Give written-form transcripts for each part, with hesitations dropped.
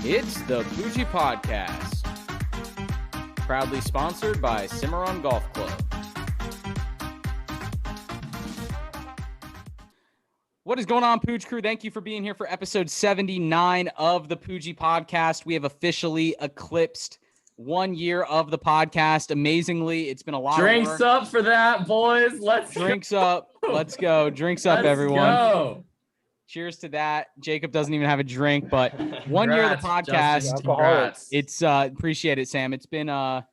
It's the Poojie Podcast, proudly sponsored by Cimarron Golf Club. What is going on, Pooj Crew? Thank you for being here for episode 79 of the Poojie Podcast. We have officially eclipsed 1 year of the podcast. Amazingly, it's been a lot of work. Drinks up for that, boys. Drinks up. Let's go. Drinks up, everyone. Go. Cheers to that. Jacob doesn't even have a drink, but 1 year of the podcast. Congrats. It's appreciate it, Sam. It's been a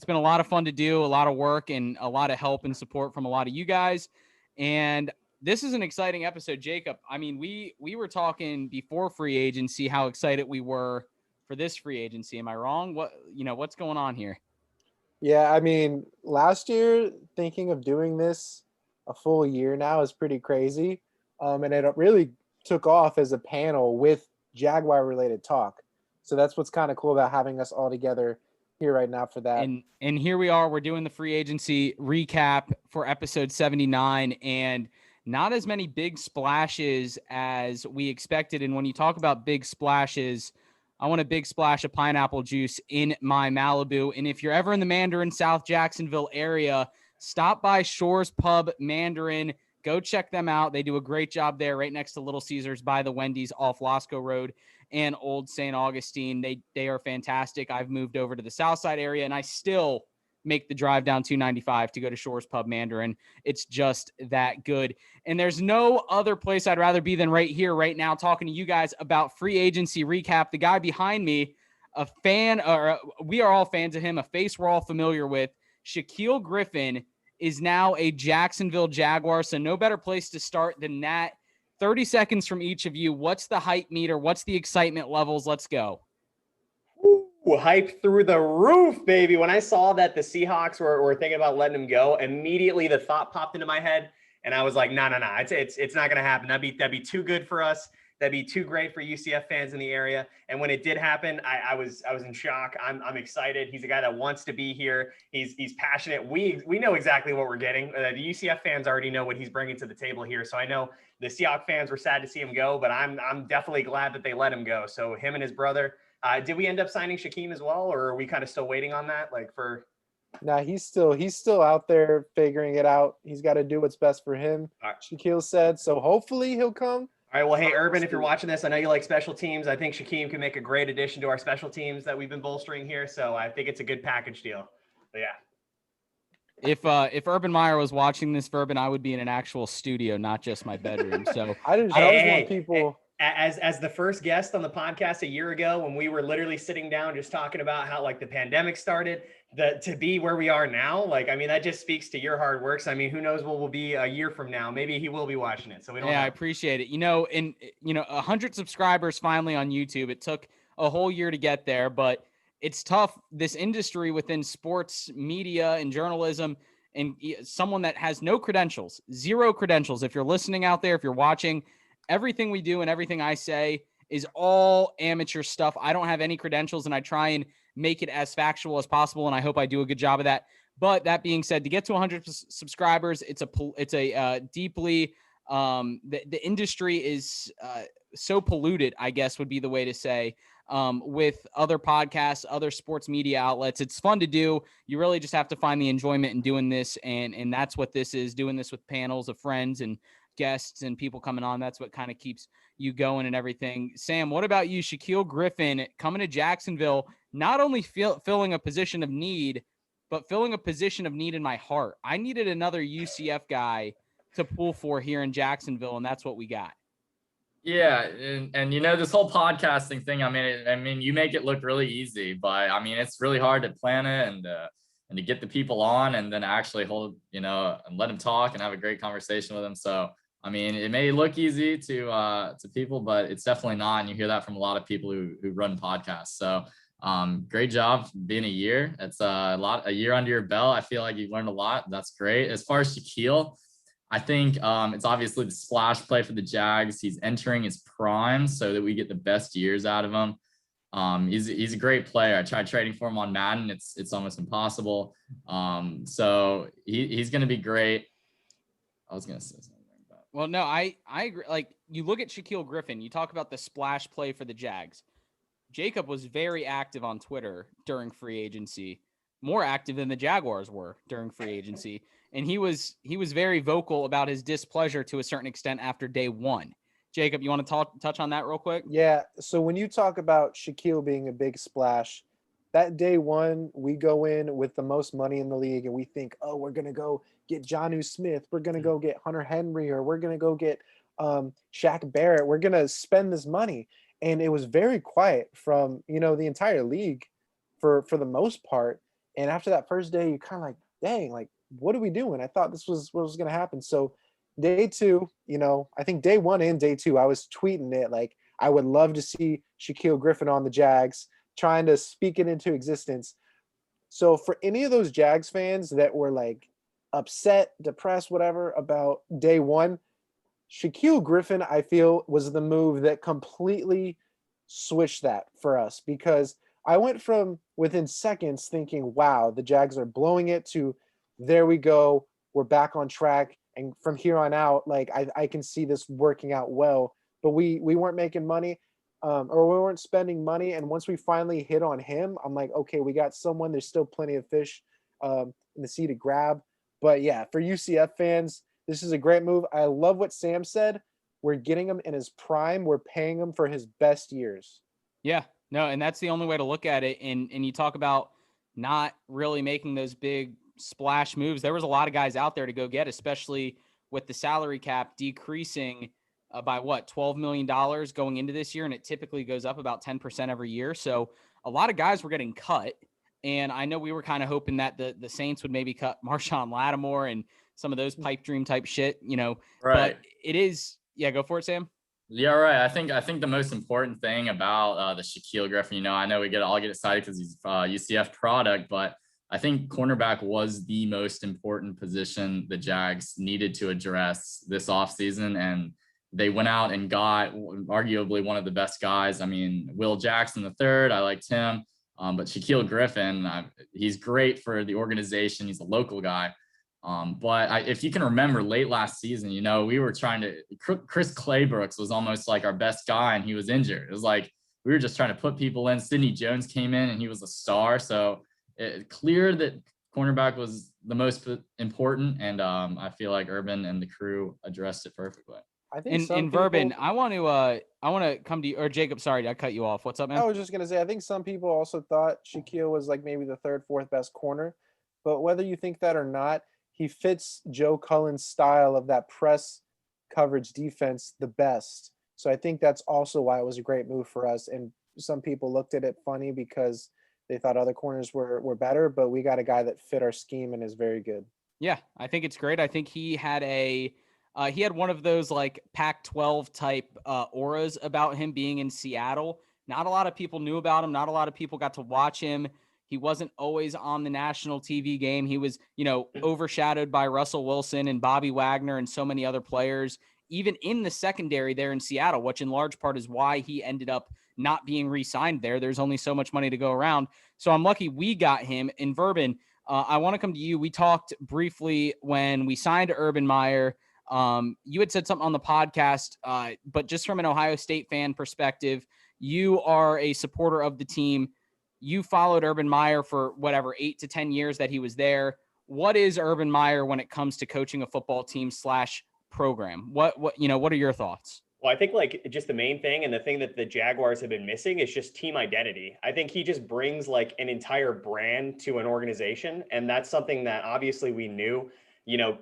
lot of fun to do, a lot of work, and a lot of help and support from a lot of you guys. And this is an exciting episode, Jacob. I mean, we were talking before free agency how excited we were for this free agency. Am I wrong? What's going on here? Yeah, I mean, last year thinking of doing this a full year now is pretty crazy. And it really took off as a panel with Jaguar related talk. So that's what's kind of cool about having us all together here right now for that. And here we are, we're doing the free agency recap for episode 79, and not as many big splashes as we expected. And when you talk about big splashes, I want a big splash of pineapple juice in my Malibu. And if you're ever in the Mandarin, South Jacksonville area, stop by Shores Pub Mandarin. Go check them out. They do a great job there right next to Little Caesars by the Wendy's off Losco Road and Old St. Augustine. They are fantastic. I've moved over to the South Side area, and I still make the drive down 295 to go to Shores Pub Mandarin. It's just that good. And there's no other place I'd rather be than right here, right now, talking to you guys about free agency recap. The guy behind me, we are all fans of him, a face we're all familiar with, Shaquille Griffin, is now a Jacksonville Jaguar, so no better place to start than that. 30 seconds from each of you. What's the hype meter? What's the excitement levels? Let's go. Ooh, hype through the roof, baby. When I saw that the Seahawks were thinking about letting him go, immediately the thought popped into my head, and I was like, no, it's not going to happen. That'd be too good for us. That'd be too great for UCF fans in the area. And when it did happen, I was in shock. I'm excited. He's a guy that wants to be here. He's passionate. We know exactly what we're getting. The UCF fans already know what he's bringing to the table here. So I know the Seahawks fans were sad to see him go, but I'm definitely glad that they let him go. So him and his brother. Did we end up signing Shaquem as well, or are we kind of still waiting on that? Nah, he's still out there figuring it out. He's got to do what's best for him. Right. Shaquille said, so hopefully he'll come. All right. Well, hey, Urban, if you're watching this, I know you like special teams. I think Shaquem can make a great addition to our special teams that we've been bolstering here. So I think it's a good package deal. But yeah. If Urban Meyer was watching this, Urban, I would be in an actual studio, not just my bedroom. So I always want people. As the first guest on the podcast a year ago, when we were literally sitting down just talking about how the pandemic started, to be where we are now, that just speaks to your hard work. So, who knows what we'll be a year from now? Maybe he will be watching it. So we don't know. I appreciate it. 100 subscribers finally on YouTube. It took a whole year to get there, but it's tough. This industry within sports media and journalism, and someone that has no credentials, zero credentials. If you're listening out there, if you're watching, everything we do and everything I say is all amateur stuff. I don't have any credentials, and I try and make it as factual as possible, and I hope I do a good job of that. But that being said, to get to 100 subscribers, it's a deeply the industry is so polluted, I guess would be the way to say, with other podcasts, other sports media outlets. It's fun to do. You really just have to find the enjoyment in doing this, and that's what this is, doing this with panels of friends and guests and people coming on. That's what kind of keeps you going and everything. Sam, what about you? Shaquille Griffin coming to Jacksonville, not only filling a position of need, but filling a position of need in my heart. I needed another UCF guy to pull for here in Jacksonville, and that's what we got. Yeah, and this whole podcasting thing, you make it look really easy, but it's really hard to plan it and to get the people on and then actually hold, and let them talk and have a great conversation with them. So it may look easy to people, but it's definitely not. And you hear that from a lot of people who run podcasts. So great job being a year. It's a year under your belt. I feel like you've learned a lot. That's great. As far as Shaquille, I think it's obviously the splash play for the Jags. He's entering his prime so that we get the best years out of him. He's a great player. I tried trading for him on Madden. It's almost impossible. So he's going to be great. I was going to say something. Well, no, I agree. You look at Shaquille Griffin, you talk about the splash play for the Jags. Jacob was very active on Twitter during free agency, more active than the Jaguars were during free agency. And he was very vocal about his displeasure to a certain extent after day one. Jacob, you want to touch on that real quick? Yeah. So when you talk about Shaquille being a big splash, that day one, we go in with the most money in the league and we think, oh, we're going to go get Jonnu Smith. We're going to go get Hunter Henry, or we're going to go get Shaq Barrett. We're going to spend this money. And it was very quiet from, the entire league for the most part. And after that first day, you're kind of like, dang, like, what are we doing? I thought this was what was going to happen. So day two, I think day one and day two, I was tweeting it like, I would love to see Shaquille Griffin on the Jags, trying to speak it into existence. So for any of those Jags fans that were like upset, depressed, whatever about day one, Shaquille Griffin, I feel, was the move that completely switched that for us, because I went from within seconds thinking, wow, the Jags are blowing it, to there we go, we're back on track. And from here on out, like I can see this working out well. But we weren't making money, or we weren't spending money. And once we finally hit on him, I'm like, okay, we got someone. There's still plenty of fish in the sea to grab. But yeah, for UCF fans, this is a great move. I love what Sam said. We're getting him in his prime. We're paying him for his best years. Yeah, no, and that's the only way to look at it. And you talk about not really making those big splash moves. There was a lot of guys out there to go get, especially with the salary cap decreasing by $12 million going into this year. And it typically goes up about 10% every year. So a lot of guys were getting cut. And I know we were kind of hoping that the Saints would maybe cut Marshawn Lattimore and some of those pipe dream type shit, Right. But it is, yeah, go for it, Sam. Yeah, right. I think the most important thing about the Shaquille Griffin, I know we all get excited because he's UCF product, but I think cornerback was the most important position the Jags needed to address this offseason. And they went out and got arguably one of the best guys. I mean, Will Jackson III, I liked him. But Shaquille Griffin, he's great for the organization. He's a local guy. But if you can remember late last season, we were trying to, Chris Claybrooks was almost like our best guy and he was injured. It was like, we were just trying to put people in. Sidney Jones came in and he was a star. So it's clear that cornerback was the most important. And I feel like Urban and the crew addressed it perfectly. I think in Verben, I want to come to you, or Jacob, sorry, I cut you off. What's up, man? I was just going to say, I think some people also thought Shaquille was like maybe the third, fourth best corner, but whether you think that or not, he fits Joe Cullen's style of that press coverage defense the best. So I think that's also why it was a great move for us. And some people looked at it funny because they thought other corners were better, but we got a guy that fit our scheme and is very good. Yeah, I think it's great. I think he had one of those like Pac-12 type auras about him being in Seattle. Not a lot of people knew about him. Not a lot of people got to watch him. He wasn't always on the national TV game. He was, overshadowed by Russell Wilson and Bobby Wagner and so many other players, even in the secondary there in Seattle, which in large part is why he ended up not being re-signed there. There's only so much money to go around. So I'm lucky we got him. In Verben, I want to come to you. We talked briefly when we signed Urban Meyer. You had said something on the podcast, but just from an Ohio State fan perspective, you are a supporter of the team. You followed Urban Meyer for 8 to 10 years that he was there. What is Urban Meyer when it comes to coaching a football team / program? What are your thoughts? Well, I think like just the main thing and the thing that the Jaguars have been missing is just team identity. I think he just brings like an entire brand to an organization. And that's something that obviously we knew,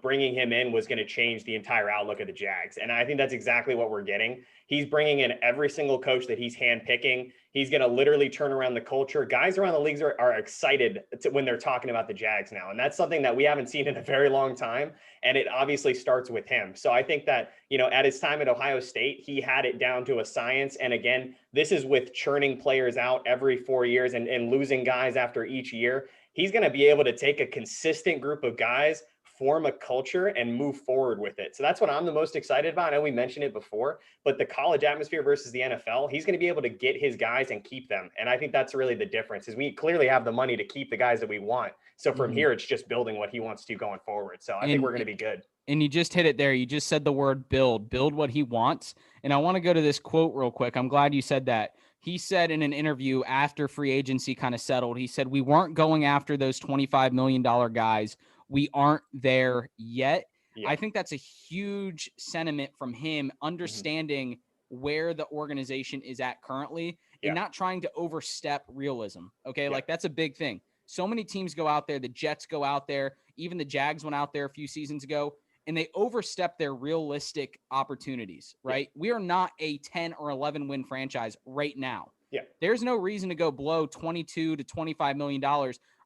bringing him in was going to change the entire outlook of the Jags. And I think that's exactly what we're getting. He's bringing in every single coach that he's handpicking. He's going to literally turn around the culture. Guys around the leagues are excited when they're talking about the Jags now. And that's something that we haven't seen in a very long time. And it obviously starts with him. So I think that, at his time at Ohio State, he had it down to a science. And again, this is with churning players out every 4 years and losing guys after each year. He's going to be able to take a consistent group of guys, form a culture, and move forward with it. So that's what I'm the most excited about. I know we mentioned it before, but the college atmosphere versus the NFL, he's going to be able to get his guys and keep them. And I think that's really the difference, is we clearly have the money to keep the guys that we want. So from here, it's just building what he wants to going forward. So I think we're going to be good. And you just hit it there. You just said the word build what he wants. And I want to go to this quote real quick. I'm glad you said that. he said in an interview after free agency kind of settled, he said, we weren't going after those $25 million guys. We aren't there yet. Yeah. I think that's a huge sentiment from him, understanding where the organization is at currently and not trying to overstep realism. Okay. Like that's a big thing. So many teams go out there. The Jets go out there. Even the Jags went out there a few seasons ago and they overstep their realistic opportunities, right? We are not a 10 or 11 win franchise right now. Yeah. There's no reason to go blow $22 to $25 million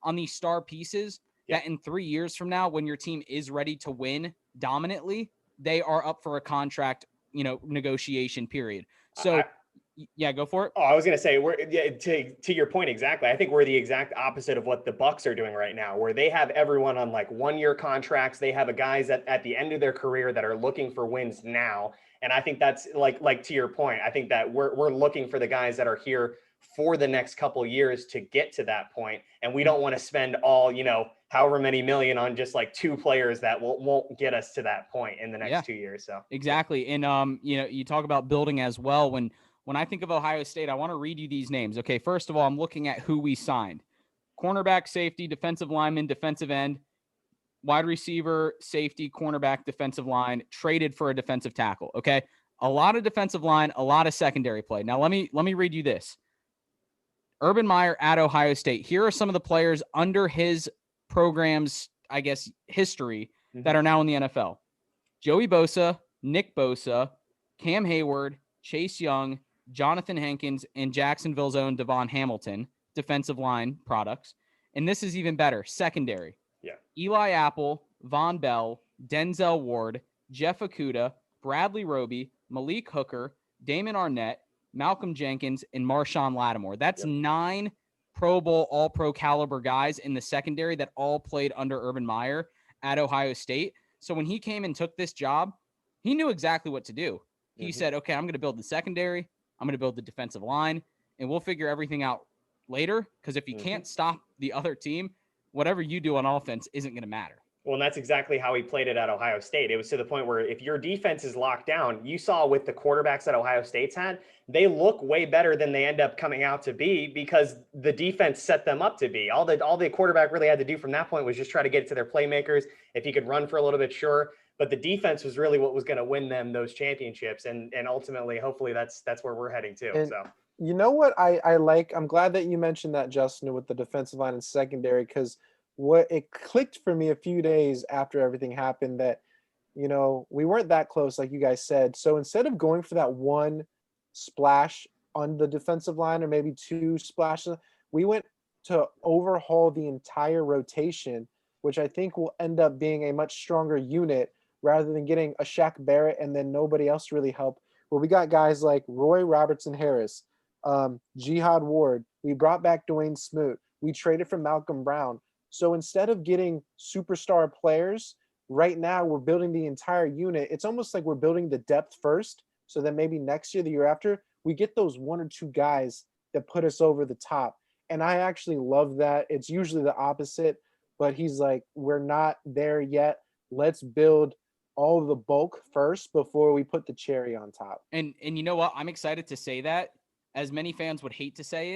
on these star pieces that in 3 years from now, when your team is ready to win dominantly, they are up for a contract, negotiation period. So yeah, go for it. Oh, I was going to say, to your point exactly. I think we're the exact opposite of what the Bucs are doing right now, where they have everyone on like 1-year contracts. They have guys at the end of their career that are looking for wins now. And I think that's like to your point. I think that we're looking for the guys that are here for the next couple of years to get to that point. And we don't want to spend all, however many million on just like 2 players that won't get us to that point in the next 2 years. So exactly. And you talk about building as well. When I think of Ohio State, I want to read you these names. Okay, first of all, I'm looking at who we signed. Cornerback, safety, defensive lineman, defensive end, wide receiver, safety, cornerback, defensive line, traded for a defensive tackle. Okay, a lot of defensive line, a lot of secondary play. Now, let me read you this. Urban Meyer at Ohio State. Here are some of the players under his program's, I guess, history that are now in the NFL. Joey Bosa, Nick Bosa, Cam Hayward, Chase Young, Jonathan Hankins, and Jacksonville's own Devon Hamilton, defensive line products. And this is even better, secondary. Yeah. Eli Apple, Von Bell, Denzel Ward, Jeff Okudah, Bradley Roby, Malik Hooker, Damon Arnett, Malcolm Jenkins, and Marshawn Lattimore. That's 9 Pro Bowl, all-pro caliber guys in the secondary that all played under Urban Meyer at Ohio State. So when he came and took this job, he knew exactly what to do. He said, okay, I'm going to build the secondary. I'm going to build the defensive line, and we'll figure everything out later. Because if you can't stop the other team, whatever you do on offense isn't going to matter. Well, and that's exactly how he played it at Ohio State. It was to the point where if your defense is locked down, you saw with the quarterbacks that Ohio State's had, they look way better than they end up coming out to be because the defense set them up to be. All the quarterback really had to do from that point was just try to get it to their playmakers. If he could run for a little bit, sure. But the defense was really what was going to win them those championships. And ultimately, hopefully that's where we're heading to. And so you know what I like? I'm glad that you mentioned that, Justin, with the defensive line and secondary, because what it clicked for me a few days after everything happened that, we weren't that close, like you guys said. So instead of going for that one splash on the defensive line or maybe 2 splashes, we went to overhaul the entire rotation, which I think will end up being a much stronger unit rather than getting a Shaq Barrett and then nobody else really helped. Well, we got guys like Roy Robertson Harris, Jihad Ward. We brought back Dwayne Smoot. We traded for Malcolm Brown. So instead of getting superstar players, right now we're building the entire unit. It's almost like we're building the depth first. So then maybe next year, the year after, we get those 1 or 2 guys that put us over the top. And I actually love that. It's usually the opposite, but he's like, we're not there yet. Let's build all of the bulk first before we put the cherry on top. And you know what? I'm excited to say that. As many fans would hate to say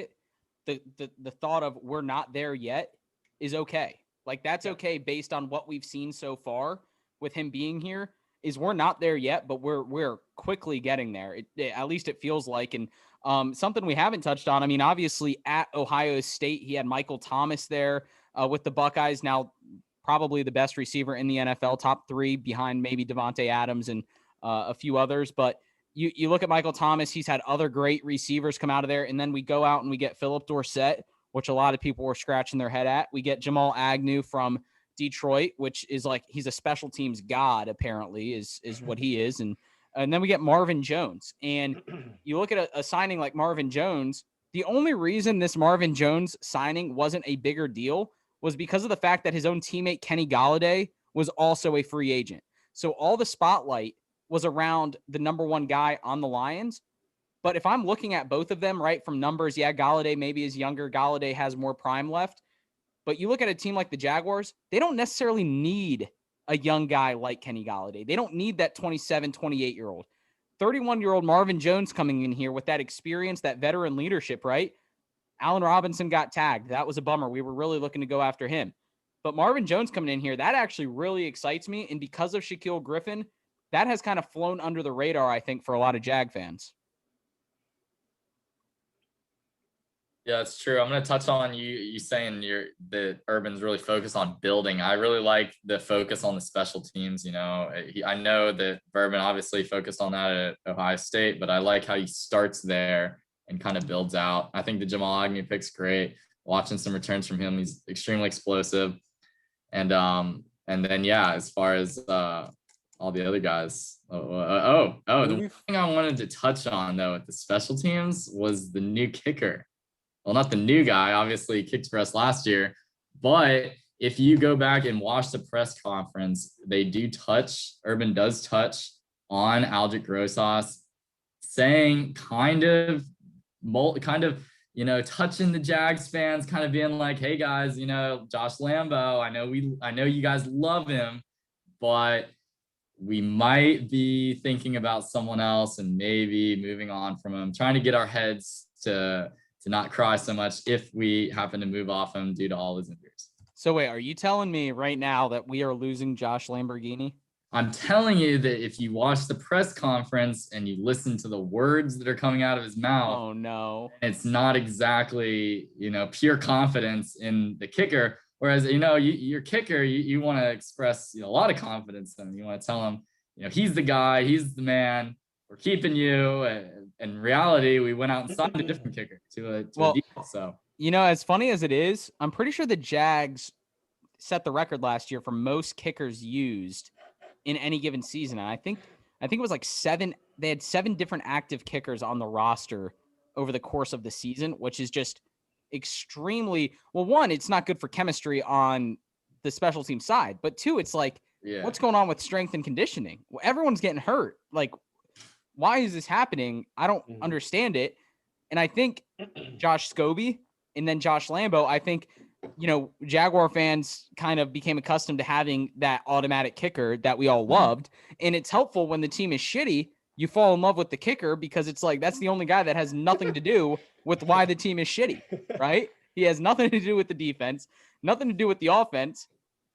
it, the thought of we're not there yet is okay. Like that's okay based on what we've seen so far with him being here. Is we're not there yet, but we're quickly getting there. At least it feels like. And something we haven't touched on. I mean, obviously at Ohio State, he had Michael Thomas there with the Buckeyes. Now, probably the best receiver in the NFL, top 3 behind maybe Devontae Adams and a few others. But you look at Michael Thomas, he's had other great receivers come out of there. And then we go out and we get Phillip Dorsett, which a lot of people were scratching their head at. We get Jamal Agnew from Detroit, which is like he's a special teams god, apparently, is what he is. And then we get Marvin Jones. And you look at a signing like Marvin Jones, the only reason this Marvin Jones signing wasn't a bigger deal was because of the fact that his own teammate Kenny Golladay was also a free agent. So all the spotlight was around the number 1 guy on the Lions. But if I'm looking at both of them, right, from numbers, yeah, Golladay maybe is younger. Golladay has more prime left. But you look at a team like the Jaguars, they don't necessarily need a young guy like Kenny Golladay. They don't need that 27, 28-year-old. 31-year-old Marvin Jones coming in here with that experience, that veteran leadership, right? Allen Robinson got tagged. That was a bummer. We were really looking to go after him. But Marvin Jones coming in here, that actually really excites me. And because of Shaquille Griffin, that has kind of flown under the radar, I think, for a lot of Jag fans. Yeah, it's true. I'm going to touch on you saying that Urban's really focused on building. I really like the focus on the special teams. You know, I know that Urban obviously focused on that at Ohio State, but I like how he starts there and kind of builds out. I think the Jamal Agnew pick's great. Watching some returns from him, he's extremely explosive. And then yeah, as far as all the other guys, the thing I wanted to touch on though at the special teams was the new kicker. Well, not the new guy, obviously he kicked for us last year, but if you go back and watch the press conference, Urban does touch on Aldrick Rosas, saying kind of, you know, touching the Jags fans, kind of being like, hey guys, you know, Josh Lambo, I know you guys love him, but we might be thinking about someone else and maybe moving on from him, trying to get our heads to not cry so much if we happen to move off him due to all his injuries. So wait, are you telling me right now that we are losing Josh Lamborghini? I'm telling you that if you watch the press conference and you listen to the words that are coming out of his mouth, oh no, it's not exactly, you know, pure confidence in the kicker. Whereas, you know, your kicker, you want to express, you know, a lot of confidence in him. You want to tell him, you know, he's the guy, he's the man. We're keeping you. In reality, we went out and signed a different kicker to a deal. So, you know, as funny as it is, I'm pretty sure the Jags set the record last year for most kickers used in any given season. And I think it was like 7. They had 7 different active kickers on the roster over the course of the season, which is just extremely well. One, it's not good for chemistry on the special team side, but 2, it's like, what's going on with strength and conditioning? Well, everyone's getting hurt. Like, why is this happening? I don't understand it. And I think Josh Scobie and then Josh Lambo, I think, you know, Jaguar fans kind of became accustomed to having that automatic kicker that we all loved. And it's helpful when the team is shitty, you fall in love with the kicker because it's like, that's the only guy that has nothing to do with why the team is shitty, right? He has nothing to do with the defense, nothing to do with the offense.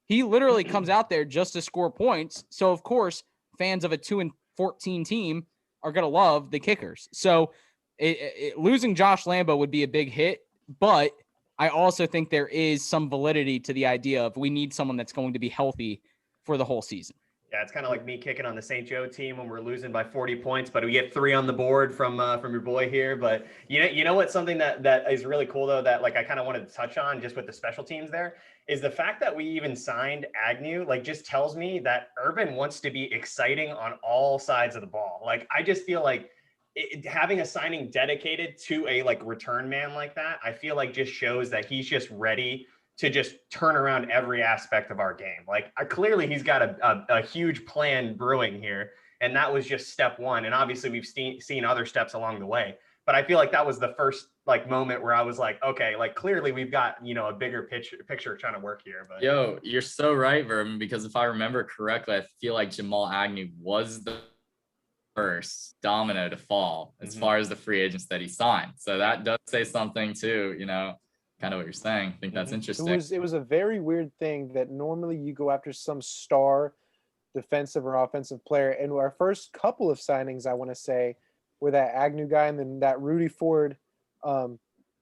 He literally comes out there just to score points. So of course, fans of a 2-14 team are going to love the kickers. So losing Josh Lambo would be a big hit, but I also think there is some validity to the idea of we need someone that's going to be healthy for the whole season. Yeah, it's kind of like me kicking on the St. Joe team when we're losing by 40 points, but we get 3 on the board from your boy here. But you know what's something that is really cool though, that like I kind of wanted to touch on just with the special teams there, is the fact that we even signed Agnew. Like, just tells me that Urban wants to be exciting on all sides of the ball. Like, I just feel like having a signing dedicated to a like return man like that, I feel like just shows that he's just ready to just turn around every aspect of our game. Like, clearly he's got a huge plan brewing here, and that was just step one. And obviously we've seen other steps along the way, but I feel like that was the first like moment where I was like, okay, like clearly we've got, you know, a bigger picture trying to work here. But yo, you're so right, Vermin, because if I remember correctly, I feel like Jamal Agnew was the first domino to fall as far as the free agents that he signed. So that does say something too, you know, kind of what you're saying. I think that's interesting. It was a very weird thing that normally you go after some star defensive or offensive player. And our first couple of signings, I want to say, were that Agnew guy and then that Rudy Ford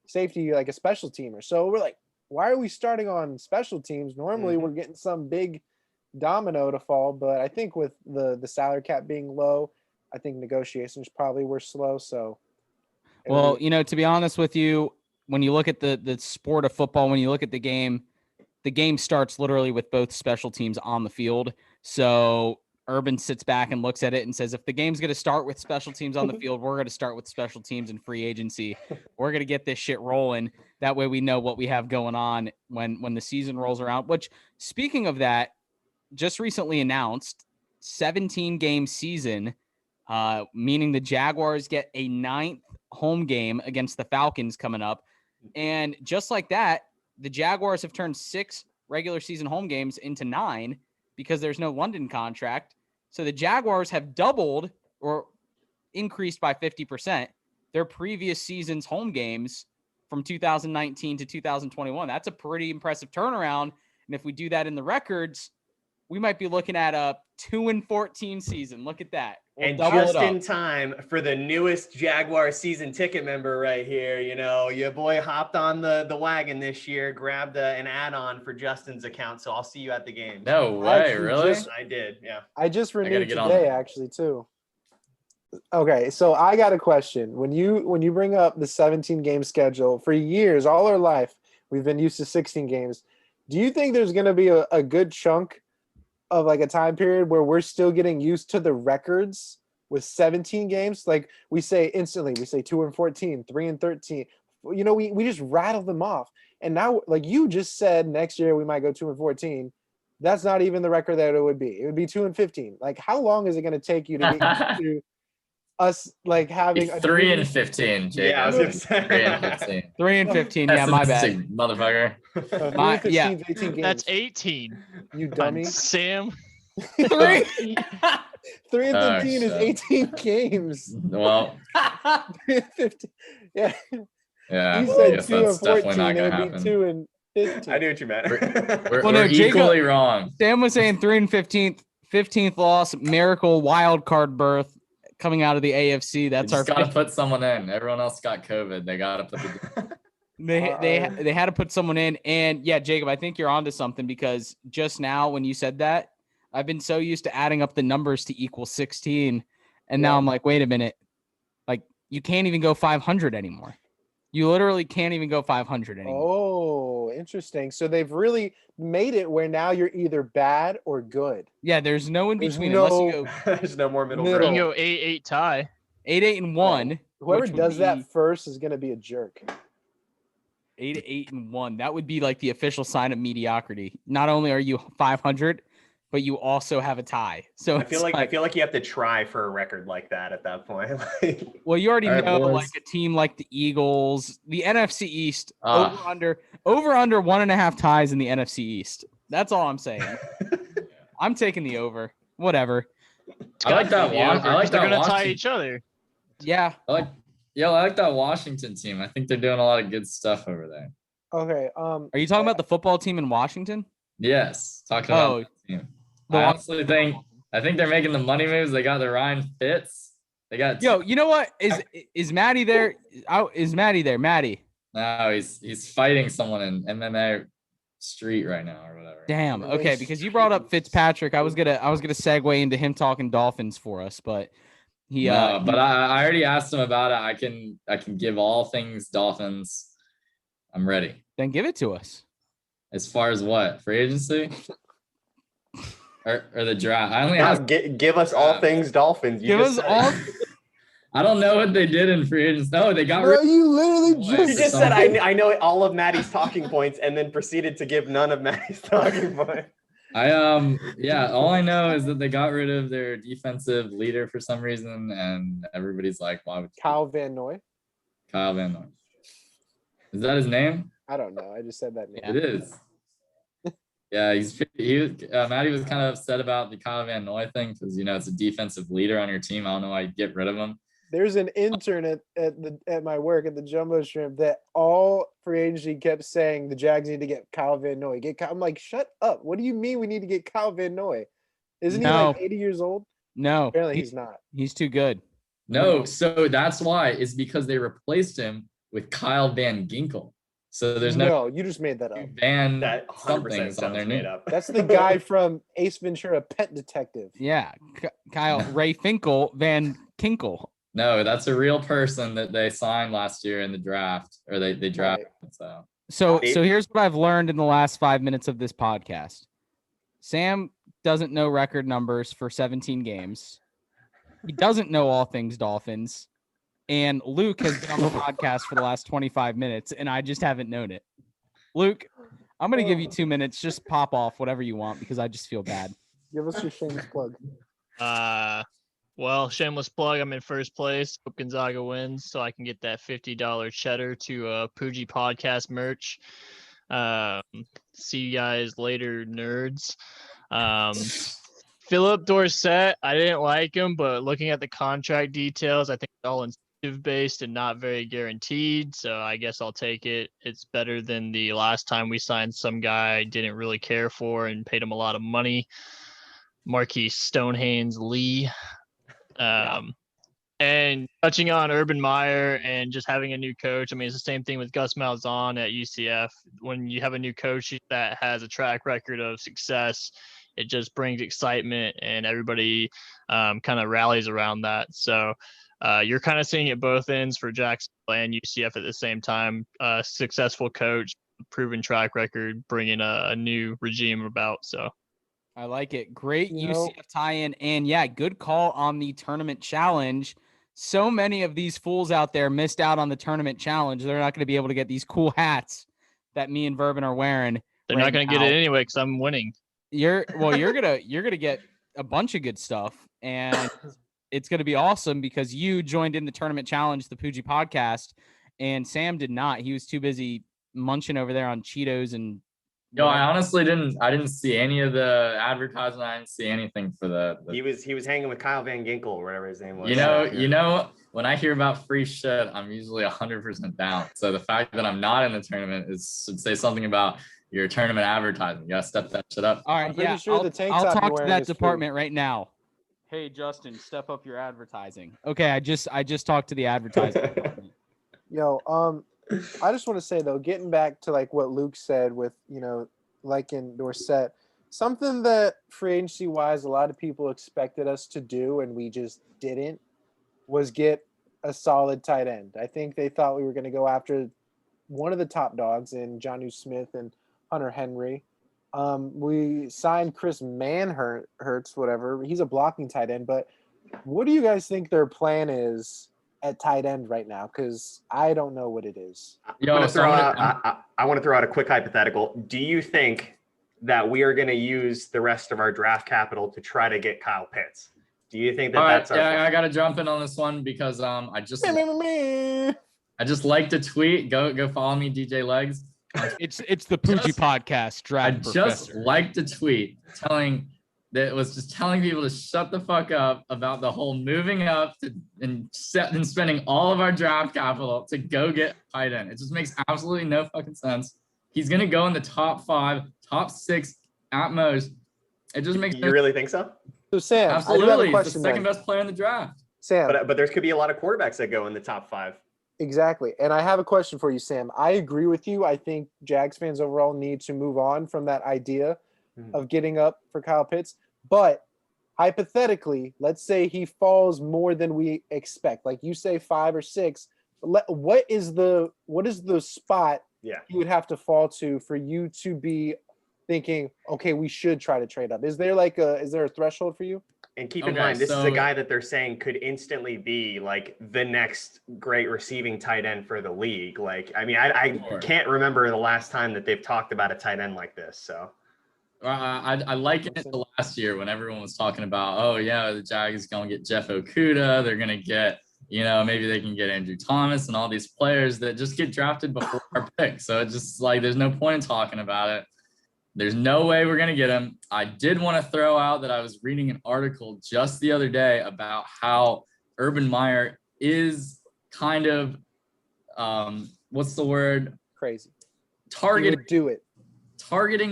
safety, like a special teamer. So we're like, why are we starting on special teams? Normally we're getting some big domino to fall. But I think with the salary cap being low, I think negotiations probably were slow. So, well, you know, to be honest with you, when you look at the sport of football, when you look at the game starts literally with both special teams on the field. So Urban sits back and looks at it and says, if the game's going to start with special teams on the field, we're going to start with special teams and free agency. We're going to get this shit rolling. That way we know what we have going on when the season rolls around, which, speaking of that, just recently announced 17-game season, meaning the Jaguars get a 9th home game against the Falcons coming up. And just like that, the Jaguars have turned 6 regular season home games into 9 because there's no London contract. So the Jaguars have doubled, or increased by 50%. Their previous season's home games from 2019 to 2021. That's a pretty impressive turnaround. And if we do that in the records, we might be looking at a 2-14 season. Look at that. We'll and double just it up. in time for the newest Jaguar season ticket member right here. You know, your boy hopped on the wagon this year, grabbed an add-on for Justin's account. So I'll see you at the game. No way, really? I did. Yeah. I just renewed get on today, that. actually, too. Okay, so I got a question. When you bring up the 17 game schedule, for years, all our life, we've been used to 16 games. Do you think there's going to be a good chunk of like a time period where we're still getting used to the records with 17 games? Like we say instantly, we say 2-14, 3-13. You know, we just rattle them off. And now, like you just said, next year we might go 2-14. That's not even the record that it would be. It would be 2-15. Like, how long is it going to take you to get used to us like having a 3-15, Jacob. Yeah, I was gonna say 3-15. 3-15. Yeah, my bad. Pessimistic motherfucker. 18 games. That's 18. You dummy. Sam. 3-15 is shit. 18 games. Well, 15. Yeah. yeah. You I said guess 2 that's and 14. definitely not It gonna would be happen. 2 and 15. I knew what you meant. We're, Well, no, we're Jacob- equally wrong. Sam was saying 3-15, 15th loss, miracle wild card berth coming out of the AFC. That's They our just gotta put someone in. Everyone else got COVID. They gotta put the they had to put someone in. And yeah, Jacob, I think you're onto something, because just now when you said that, I've been so used to adding up the numbers to equal 16. And now I'm like, wait a minute. Like, you can't even go 500 anymore. You literally can't even go 500 anymore. Oh, interesting. So they've really made it where now you're either bad or good. Yeah, there's no in There's between no- unless you go There's no more middle You Middle. can ground. go 8-8 tie. 8-8-1. Whoever which would does that be first is going to be a jerk. 8-8-1. That would be like the official sign of mediocrity. Not only are you 500, but you also have a tie. So I it's feel like you have to try for a record like that at that point. well, you already All right, know, boys. like a team like the Eagles, the NFC East, Ah. over under 1.5 ties in the NFC East. That's all I'm saying. I'm taking the over. Whatever. It's I like gotta that be one. over, I like 'cause they're that gonna tie Washington. each other. Yeah. I like that Washington team. I think they're doing a lot of good stuff over there. Okay. Are you talking about the football team in Washington? Yes, talking about Oh, that team. the I Wa- honestly think they're making the money moves. They got the Ryan Fitz. They got Yo, you know what? Is Maddie there? Is Maddie there? Maddie. no, he's fighting someone in MMA Street right now or whatever. Damn. Nice. Okay, because you brought up Fitzpatrick, I was gonna segue into him talking Dolphins for us, but he No, but I already asked him about it. I can give all things Dolphins. I'm ready. then give it to us. As far as what? Free agency? or the draft. I only have Give us all things Dolphins. You Give just us said all. it. I don't know what they did in free agency. No, they got Bro, rid you literally What? You just just said I know all of Maddie's talking points and then proceeded to give none of Maddie's talking points. yeah, all I know is that they got rid of their defensive leader for some reason, and everybody's like, why would Kyle Van Noy. Kyle Van Noy? Is that his name? I don't know. I just said that name. Yeah. It is. Yeah, Matty was kind of upset about the Kyle Van Noy thing because it's a defensive leader on your team. I don't know why you get rid of him. There's an intern at my work at the Jumbo Shrimp that all free agency kept saying the Jags need to get Kyle Van Noy. I'm like, shut up. What do you mean we need to get Kyle Van Noy? Isn't he No. like 80 years old? No, Apparently he's not. he's too good. No, so that's why. It's because they replaced him with Kyle Van Ginkel. So there's no you just made that up. Van That 100% somethings on their sounds made name. up. That's the guy from Ace Ventura, Pet Detective. Yeah, Kyle Ray Finkel Van Kinkel. No, that's a real person that they signed last year in the draft, or they drafted. So So Dave? here's what I've learned in the last 5 minutes of this podcast. Sam doesn't know record numbers for 17 games. He doesn't know all things Dolphins. And Luke has been on the podcast for the last 25 minutes, and I just haven't known it. Luke, I'm going to give you 2 minutes. Just pop off whatever you want because I just feel bad. Give us your shameless plug. Well, shameless plug. I'm in first place. Hope Gonzaga wins so I can get that $50 cheddar to Poojie podcast merch. See you guys later, nerds. Philip Dorsett, I didn't like him, but looking at the contract details, I think it's all incentive based and not very guaranteed. So I guess I'll take it. It's better than the last time we signed some guy I didn't really care for and paid him a lot of money. Marquise Stonehaynes Lee. And touching on Urban Meyer and just having a new coach, I mean, it's the same thing with Gus Malzahn at UCF. When you have a new coach that has a track record of success, it just brings excitement and everybody kind of rallies around that. So you're kind of seeing it both ends for Jacksonville and UCF at the same time. Successful coach, proven track record, bringing a new regime about. So I like it. Great UCF tie-in. And yeah, good call on the tournament challenge. So many of these fools out there missed out on the tournament challenge. They're not going to be able to get these cool hats that me and Vervin are wearing. They're not going to get it anyway because I'm winning. You're gonna get a bunch of good stuff, and it's gonna be awesome because you joined in the tournament challenge, the Poojie podcast, and Sam did not. He was too busy munching over there on Cheetos and. Yo, I honestly didn't see any of the advertisement. I didn't see anything for the. He was hanging with Kyle Van Ginkel or whatever his name was. You know, when I hear about free shit, I'm usually 100% down. So the fact that I'm not in the tournament should say something about your tournament advertising. You gotta step that shit up. All right, yeah, sure I'll talk to that department right now. Hey, Justin, step up your advertising. Okay, I just talked to the advertising department. Yo, I just want to say though, getting back to like what Luke said with, like in Dorsett, something that free agency wise, a lot of people expected us to do and we just didn't, was get a solid tight end. I think they thought we were going to go after one of the top dogs in Jonnu Smith and Hunter Henry. We signed Chris Manhertz, whatever. He's a blocking tight end, but what do you guys think their plan is at tight end right now? Because I don't know what it is. I want to throw out a quick hypothetical. Do you think that we are going to use the rest of our draft capital to try to get Kyle Pitts? Do you think that's our plan? I got to jump in on this one because I just liked a tweet. Go follow me, DJ Legs. It's the Poojie podcast draft. I just liked a tweet telling people to shut the fuck up about the whole moving up and spending all of our draft capital to go get tight end. It just makes absolutely no fucking sense. He's gonna go in the top 5, top 6 at most. It just makes. You really think so? So Sam, absolutely, he's the second best player in the draft. Sam, but there could be a lot of quarterbacks that go in the top 5. Exactly. And I have a question for you, Sam. I agree with you. I think Jags fans overall need to move on from that idea of getting up for Kyle Pitts. But hypothetically, let's say he falls more than we expect. Like you say 5 or 6. What is the spot you would have to fall to for you to be thinking, okay, we should try to trade up? Is there a threshold for you? And keep in mind, this is a guy that they're saying could instantly be like the next great receiving tight end for the league. Like, I mean, I can't remember the last time that they've talked about a tight end like this. So I liken it to last year when everyone was talking about, oh yeah, the Jags going to get Jeff Okudah. They're going to get, maybe they can get Andrew Thomas and all these players that just get drafted before our pick. So it's just like, there's no point in talking about it. There's no way we're going to get him. I did want to throw out that I was reading an article just the other day about how Urban Meyer is kind of, what's the word? Crazy. Targeting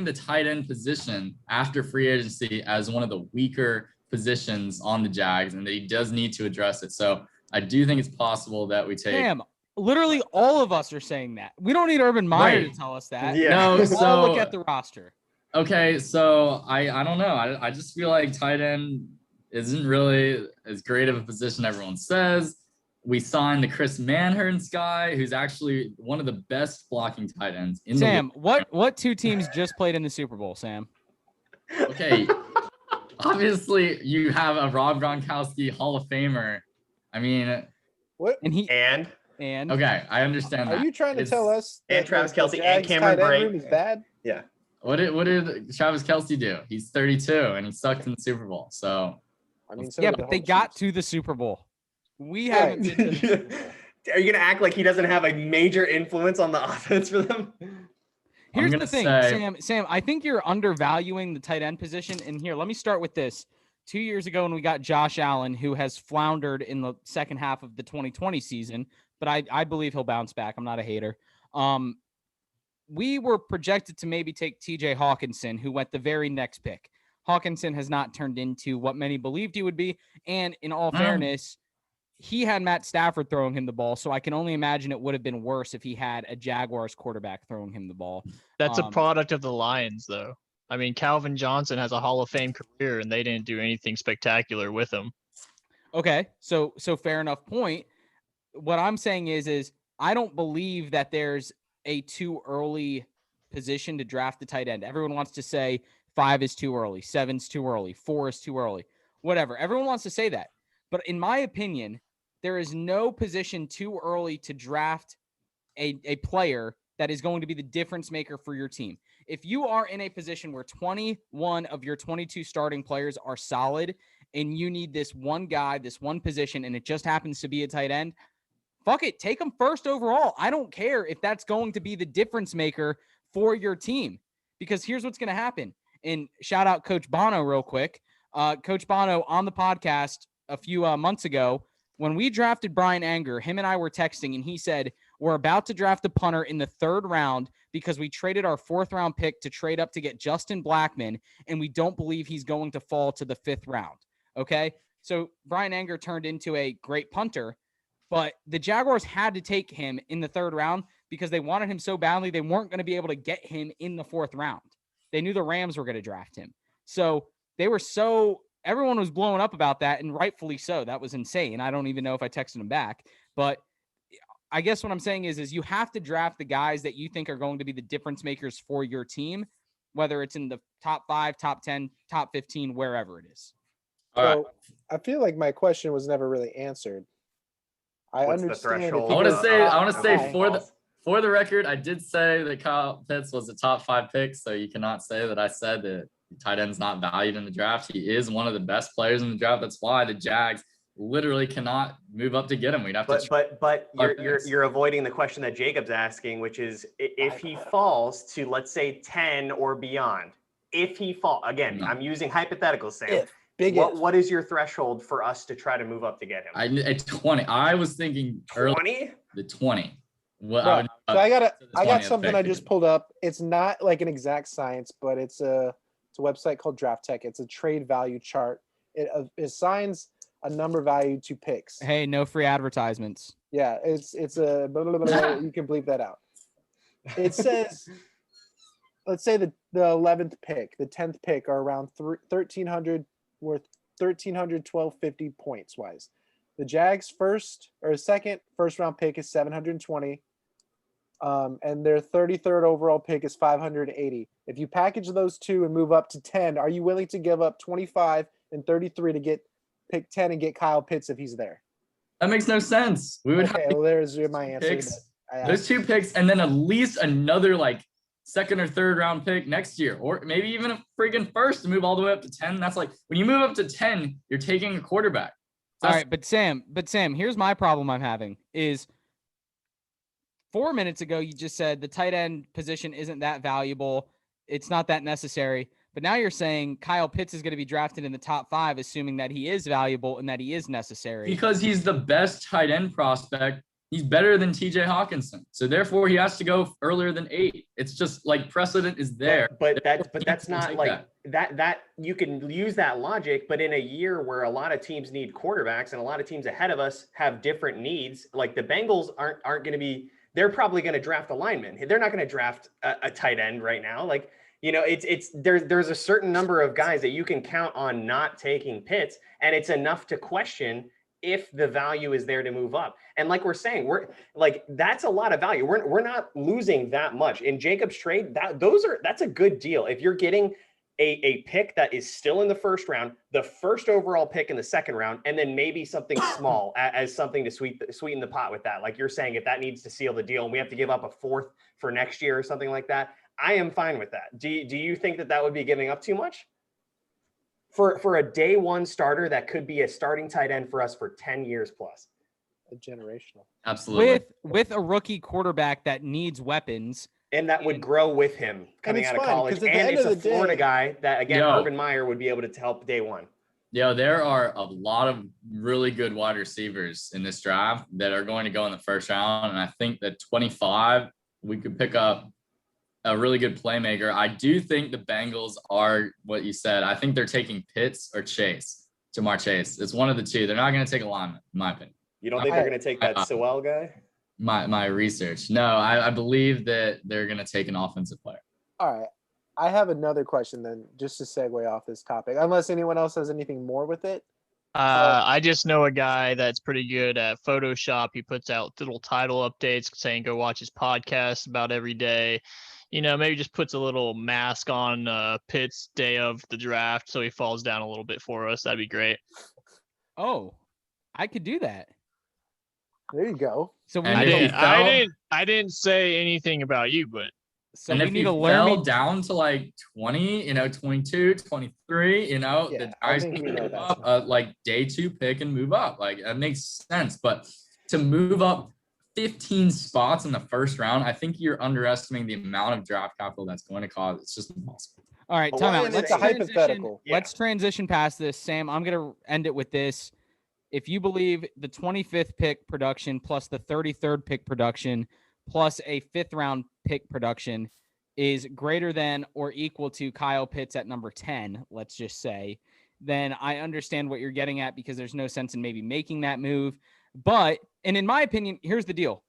the tight end position after free agency as one of the weaker positions on the Jags, and that he does need to address it. So I do think it's possible that we take. Damn. Literally all of us are saying that. We don't need Urban Meyer to tell us that. Yeah. No, so look at the roster. Okay, so I don't know. I just feel like tight end isn't really as great of a position everyone says. We signed the Chris Manhertz guy, who's actually one of the best blocking tight ends in the league. Sam, what 2 teams just played in the Super Bowl, Sam? Okay. Obviously, you have a Rob Gronkowski Hall of Famer. I mean, what? And okay, I understand that. Are you trying to tell us and Travis Kelce and Cameron Brate is bad? Yeah. What did Travis Kelce do? He's 32 and he sucked in the Super Bowl. So I mean, but they got to the Super Bowl. We haven't been to the Super Bowl. Are you gonna act like he doesn't have a major influence on the offense for them? Here's the thing, Sam. I think you're undervaluing the tight end position. And here, let me start with this. 2 years ago when we got Josh Allen, who has floundered in the second half of the 2020 season, but I believe he'll bounce back. I'm not a hater. We were projected to maybe take TJ Hawkinson, who went the very next pick. Hawkinson has not turned into what many believed he would be. And in all fairness, he had Matt Stafford throwing him the ball. So I can only imagine it would have been worse if he had a Jaguars quarterback throwing him the ball. That's a product of the Lions, though. I mean, Calvin Johnson has a Hall of Fame career, and they didn't do anything spectacular with him. Okay, so fair enough point. What I'm saying is I don't believe that there's a too early position to draft the tight end. Everyone wants to say 5 is too early, 7's too early, 4 is too early, whatever. Everyone wants to say that. But in my opinion, there is no position too early to draft a player that is going to be the difference maker for your team. If you are in a position where 21 of your 22 starting players are solid and you need this one guy, this one position, and it just happens to be a tight end, fuck it, take him first overall. I don't care if that's going to be the difference maker for your team, because here's what's going to happen. And shout out Coach Bono real quick. Coach Bono on the podcast a few months ago, when we drafted Brian Anger, him and I were texting, and he said, we're about to draft a punter in the 3rd round because we traded our 4th round pick to trade up to get Justin Blackmon, and we don't believe he's going to fall to the 5th round. Okay? So Brian Anger turned into a great punter, but the Jaguars had to take him in the 3rd round because they wanted him so badly they weren't going to be able to get him in the 4th round. They knew the Rams were going to draft him. So everyone was blowing up about that, and rightfully so. That was insane. I don't even know if I texted him back. But I guess what I'm saying is you have to draft the guys that you think are going to be the difference makers for your team, whether it's in the top 5, top 10, top 15, wherever it is. So I feel like my question was never really answered. I What's the understand. threshold? I want to say Okay. for the record, I did say that Kyle Pitts was a top 5 pick, so you cannot say that I said that tight end's not valued in the draft. He is one of the best players in the draft. That's why the Jags literally cannot move up to get him. We'd have to. But you're avoiding the question that Jacob's asking, which is if he falls to, let's say, 10 or beyond. If he fall again, No. I'm using hypotheticals, Sam. If. What is your threshold for us to try to move up to get him? At 20. I was thinking 20? The 20. Well, No. So I got the 20th something pick. I just pulled up. It's not like an exact science, but it's a website called Draft Tech. It's a trade value chart. It assigns a number value to picks. Hey, no free advertisements. Yeah, it's a blah, blah, blah, blah, you can bleep that out. It says, let's say the 11th pick, the 10th pick are around 1,300, worth 1,300, 1,250 points wise. The Jags' second first round pick is 720. And their 33rd overall pick is 580. If you package those two and move up to 10, are you willing to give up 25 and 33 to get pick 10 and get Kyle Pitts if he's there? That makes no sense. We would Okay, have well, there's my answer. picks. Those 2 picks, and then at least another like 2nd or 3rd round pick next year, or maybe even a freaking first to move all the way up to 10. That's like when you move up to 10, you're taking a quarterback. All right, but Sam, here's my problem I'm having is 4 minutes ago, you just said the tight end position isn't that valuable. It's not that necessary. But now you're saying Kyle Pitts is going to be drafted in the top 5, assuming that he is valuable and that he is necessary. Because he's the best tight end prospect. He's better than TJ Hawkinson. So therefore he has to go earlier than 8. It's just like precedent is there. But that's not like that you can use that logic, but in a year where a lot of teams need quarterbacks and a lot of teams ahead of us have different needs, like the Bengals aren't going to be, they're probably going to draft a lineman. They're not going to draft a tight end right now. Like, there's a certain number of guys that you can count on not taking Pitts, and it's enough to question if the value is there to move up. And like we're saying, we're like, that's a lot of value. We're not losing that much in Jacob's trade. That's a good deal. If you're getting a pick that is still in the 1st round, the 1st overall pick in the 2nd round, and then maybe something small as something to sweeten the pot with that. Like you're saying, if that needs to seal the deal and we have to give up a 4th for next year or something like that, I am fine with that. Do you think that would be giving up too much? For a day 1 starter that could be a starting tight end for us for 10 years plus. A generational. Absolutely. With a rookie quarterback that needs weapons. And that would grow with him coming out of college. And it's a Florida guy that, again, Urban Meyer would be able to help day 1. Yo, there are a lot of really good wide receivers in this draft that are going to go in the first round. And I think that 25, we could pick up a really good playmaker. I do think the Bengals are what you said. I think they're taking Pitts or Chase, Jamar Chase. It's one of the two. They're not going to take a lineman, in my opinion. You don't think they're going to take that Sewell guy? My research. No, I believe that they're going to take an offensive player. All right. I have another question then, just to segue off this topic, unless anyone else has anything more with it. I just know a guy that's pretty good at Photoshop. He puts out little title updates saying go watch his podcast about every day. Maybe just puts a little mask on Pitt's day of the draft so he falls down a little bit for us. That'd be great. Oh, I could do that. There you go. So we And need if to, he I didn't say anything about you, but so and we if need he to learn fell me. down to like 20, 22, 23, Yeah, the I guys think can we know move that's up, like day 2 pick and move up. Like that makes sense. But to move up 15 spots in the first round, I think you're underestimating the amount of draft capital that's going to cause. It's just impossible. All right, But time why out. is Let's it a transition. hypothetical? Yeah. Let's transition past this. Sam, I'm going to end it with this. If you believe the 25th pick production plus the 33rd pick production plus a 5th round pick production is greater than or equal to Kyle Pitts at number 10, let's just say, then I understand what you're getting at because there's no sense in maybe making that move. But, and in my opinion, here's the deal.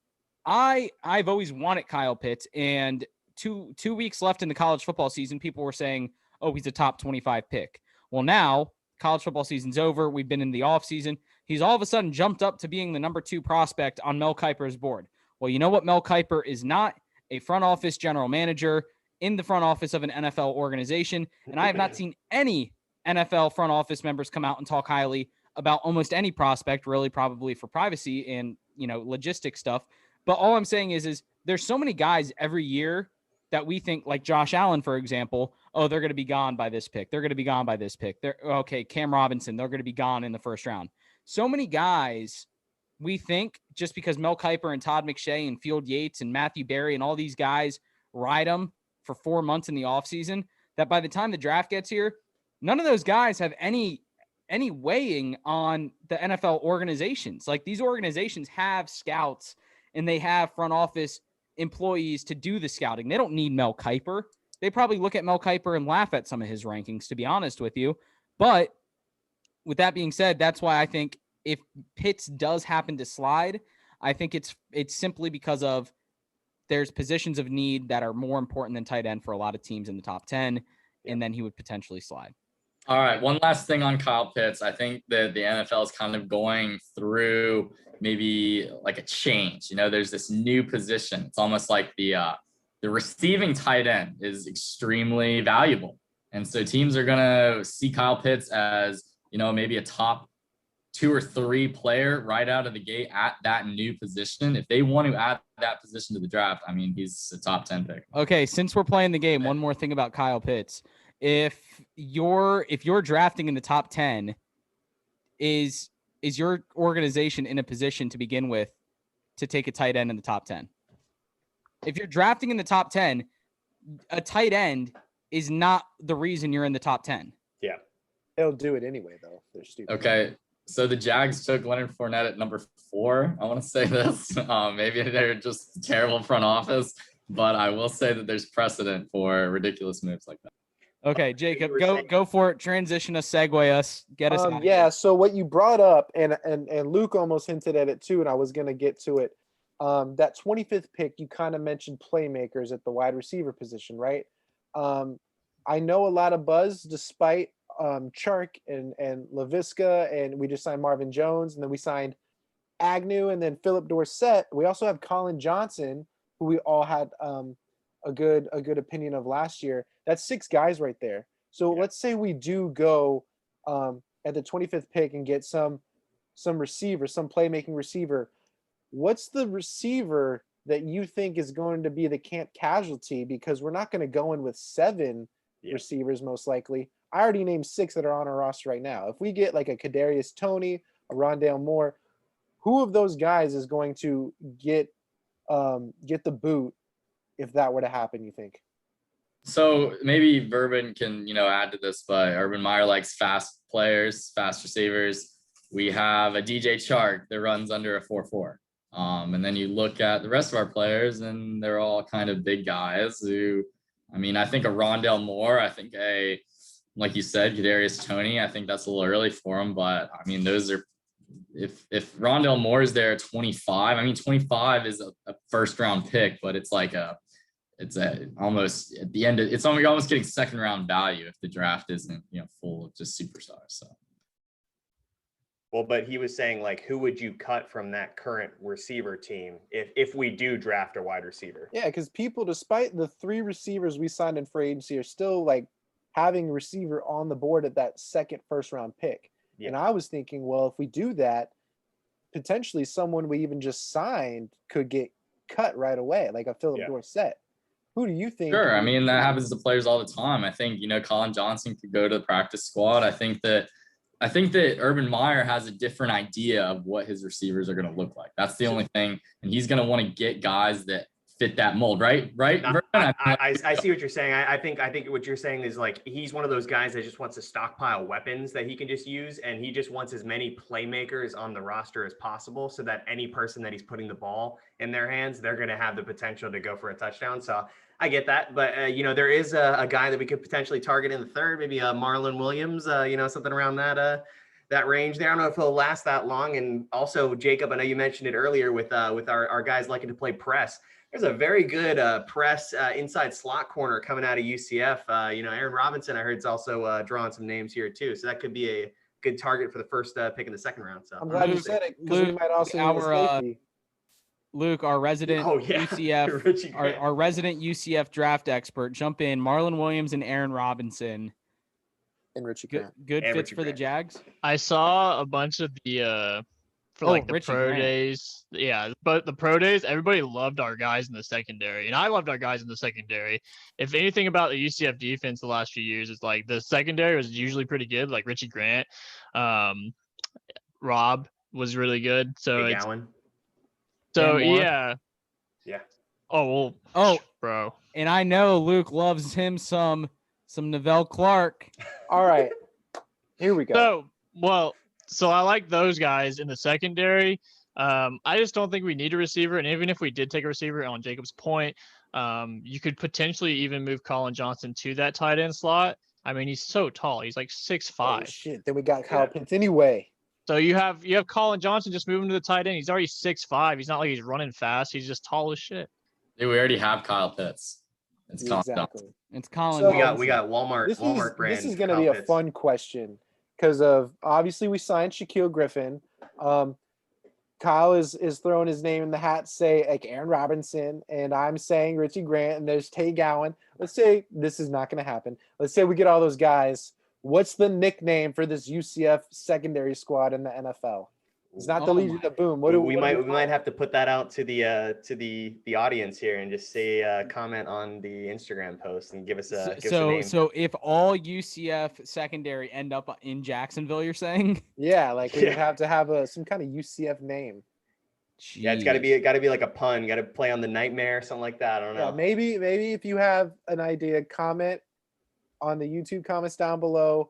I've always wanted Kyle Pitts, and two weeks left in the college football season, people were saying, oh, he's a top 25 pick. Well, now college football season's over. We've been in the offseason. He's all of a sudden jumped up to being the number 2 prospect on Mel Kiper's board. Well, you know what Mel Kiper is not? A front office general manager in the front office of an NFL organization. And I have not seen any NFL front office members come out and talk highly about almost any prospect, really, probably for privacy and, logistic stuff. But all I'm saying is there's so many guys every year that we think, like Josh Allen, for example, oh, they're going to be gone by this pick. They're going to be gone by this pick. Okay, Cam Robinson, they're going to be gone in the first round. So many guys we think just because Mel Kiper and Todd McShay and Field Yates and Matthew Berry and all these guys ride them for 4 months in the offseason, that by the time the draft gets here, none of those guys have any weighing on the NFL organizations. Like these organizations have scouts and they have front office employees to do the scouting. They don't need Mel Kiper. They probably look at Mel Kiper and laugh at some of his rankings, to be honest with you. But with that being said, that's why I think if Pitts does happen to slide, I think it's simply because of there's positions of need that are more important than tight end for a lot of teams in the top 10, and then he would potentially slide. All right, one last thing on Kyle Pitts. I think that the NFL is kind of going through maybe like a change. There's this new position. It's almost like the receiving tight end is extremely valuable. And so teams are going to see Kyle Pitts as, maybe a top 2 or 3 player right out of the gate at that new position. If they want to add that position to the draft, I mean, he's a top 10 pick. Okay, since we're playing the game, one more thing about Kyle Pitts. If you're drafting in the top 10, is your organization in a position to begin with to take a tight end in the top 10? If you're drafting in the top 10, a tight end is not the reason you're in the top 10. Yeah. They'll do it anyway, though. They're stupid. Okay. So the Jags took Leonard Fournette at number 4. I want to say this. Maybe they're just terrible front office, but I will say that there's precedent for ridiculous moves like that. Okay, Jacob, go for it. Transition us, segue us, get us out of Yeah, here. so what you brought up, and Luke almost hinted at it too, and I was going to get to it. That 25th pick, you kind of mentioned playmakers at the wide receiver position, right? I know a lot of buzz despite Chark and LaVisca, and we just signed Marvin Jones, and then we signed Agnew, and then Philip Dorsett. We also have Colin Johnson, who we all had a good opinion of last year. That's 6 guys right there. So let's say we do go at the 25th pick and get some receiver, some playmaking receiver. What's the receiver that you think is going to be the camp casualty? Because we're not going to go in with 7 receivers most likely. I already named 6 that are on our roster right now. If we get like a Kadarius Toney, a Rondale Moore, who of those guys is going to get the boot if that were to happen, you think? So maybe Bourbon can, add to this, but Urban Meyer likes fast players, fast receivers. We have a DJ Chark that runs under a 4.4. And then you look at the rest of our players and they're all kind of big guys who, I think a Rondell Moore, I think like you said, Kadarius Toney, I think that's a little early for him, but those are, if Rondell Moore is there at 25, 25 is a first round pick, but it's like almost at the end of, it's almost getting second round value if the draft isn't, full of just superstars. So. Well, but he was saying, like, who would you cut from that current receiver team if we do draft a wide receiver? Yeah, because people, despite the 3 receivers we signed in free agency, are still like having a receiver on the board at that second first round pick. Yeah. And I was thinking, well, if we do that, potentially someone we even just signed could get cut right away, like a Philip Dorsett. Who do you think? Sure. That happens to players all the time. I think, Colin Johnson could go to the practice squad. I think that Urban Meyer has a different idea of what his receivers are going to look like. That's the only thing. And he's going to want to get guys that fit that mold, right? I see what you're saying. I think what you're saying is, like, he's one of those guys that just wants to stockpile weapons that he can just use. And he just wants as many playmakers on the roster as possible so that any person that he's putting the ball in their hands, they're going to have the potential to go for a touchdown. So I get that. But, there is a guy that we could potentially target in the third, maybe Marlon Williams, something around that range there. I don't know if he'll last that long. And also, Jacob, I know you mentioned it earlier with our guys liking to play press. There's a very good press inside slot corner coming out of UCF. Aaron Robinson, I heard, is also drawing some names here too. So that could be a good target for the first pick in the second round. So I'm glad you said it, because we might also Luke, our resident UCF, our resident UCF draft expert, jump in. Marlon Williams and Aaron Robinson. And Richie Grant. Good fits for the Jags. I saw a bunch of the the pro days. Yeah, but the pro days, everybody loved our guys in the secondary, and I loved our guys in the secondary. If anything about the UCF defense the last few years is, like, the secondary was usually pretty good, like Richie Grant. Rob was really good. So it's Allen. So yeah. Bro. And I know Luke loves him some Neville Clark. All right, here we go. So I like those guys in the secondary. I just don't think we need a receiver. And even if we did take a receiver, on Jacob's point, you could potentially even move Colin Johnson to that tight end slot. He's so tall. He's like 6'5". Oh, shit. Then we got Kyle Pitts anyway. So you have Colin Johnson, just move him to the tight end. He's already 6'5". He's not like he's running fast. He's just tall as shit. Dude, we already have Kyle Pitts. It's Colin Johnson. It's Colin. So we got Walmart brand. This is going to be a fun question, because of, obviously, we signed Shaquille Griffin. Kyle is throwing his name in the hat, say, like, Aaron Robinson, and I'm saying Richie Grant, and there's Tay Gowan. Let's say this is not going to happen. Let's say we get all those guys. What's the nickname for this UCF secondary squad in the NFL? It's not the Legion of Boom. We might have to put that out to the audience here and just say comment on the Instagram post and give us a name. So if all UCF secondary end up in Jacksonville, you're saying? Yeah, like we would have to have some kind of UCF name. Jeez. Yeah, it's got to be like a pun. Got to play on the nightmare, something like that. I don't know. Yeah, maybe if you have an idea, comment on the YouTube comments down below.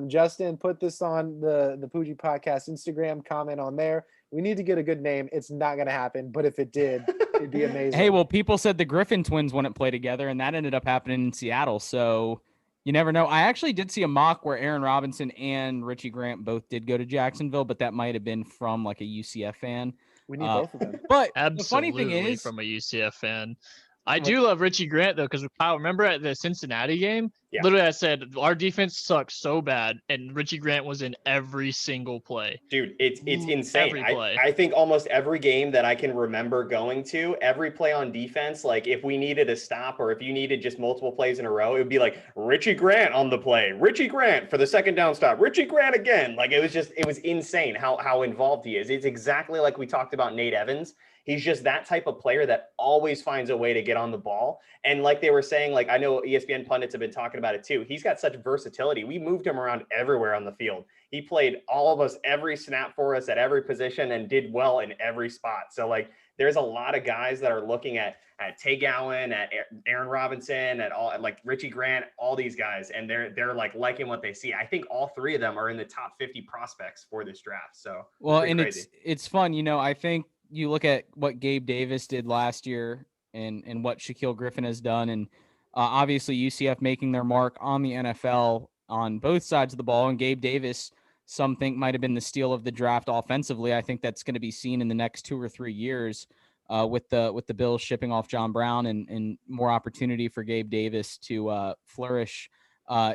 Justin, put this on the Poojie podcast Instagram, comment on there. We need to get a good name. It's not going to happen, but if it did, it'd be amazing. Hey, well, people said the Griffin twins wouldn't play together, and that ended up happening in Seattle. So you never know. I actually did see a mock where Aaron Robinson and Richie Grant both did go to Jacksonville, but that might have been from like a UCF fan. We need both of them. But absolutely, the funny thing is, from a UCF fan. I do love Richie Grant, though, because I remember at the Cincinnati game, literally I said, our defense sucks so bad, and Richie Grant was in every single play. Dude, it's insane. I think almost every game that I can remember going to, every play on defense, like if we needed a stop or if you needed just multiple plays in a row, it would be like Richie Grant on the play, Richie Grant for the second down stop, Richie Grant again. Like it was insane how involved he is. It's exactly like we talked about Nate Evans. He's just that type of player that always finds a way to get on the ball. And like they were saying, like I know ESPN pundits have been talking about it too. He's got such versatility. We moved him around everywhere on the field. He played almost every snap for us at every position and did well in every spot. So like, there's a lot of guys that are looking at Tay Gowan, at Aaron Robinson, at all, like Richie Grant, all these guys, and they're like liking what they see. I think all three of them are in the top 50 prospects for this draft. So well, and crazy. It's fun. I think you look at what Gabe Davis did last year and what Shaquille Griffin has done, and obviously UCF making their mark on the NFL on both sides of the ball, and Gabe Davis, some think might have been the steal of the draft offensively. I think that's going to be seen in the next 2 or 3 years with the Bills shipping off John Brown and more opportunity for Gabe Davis to flourish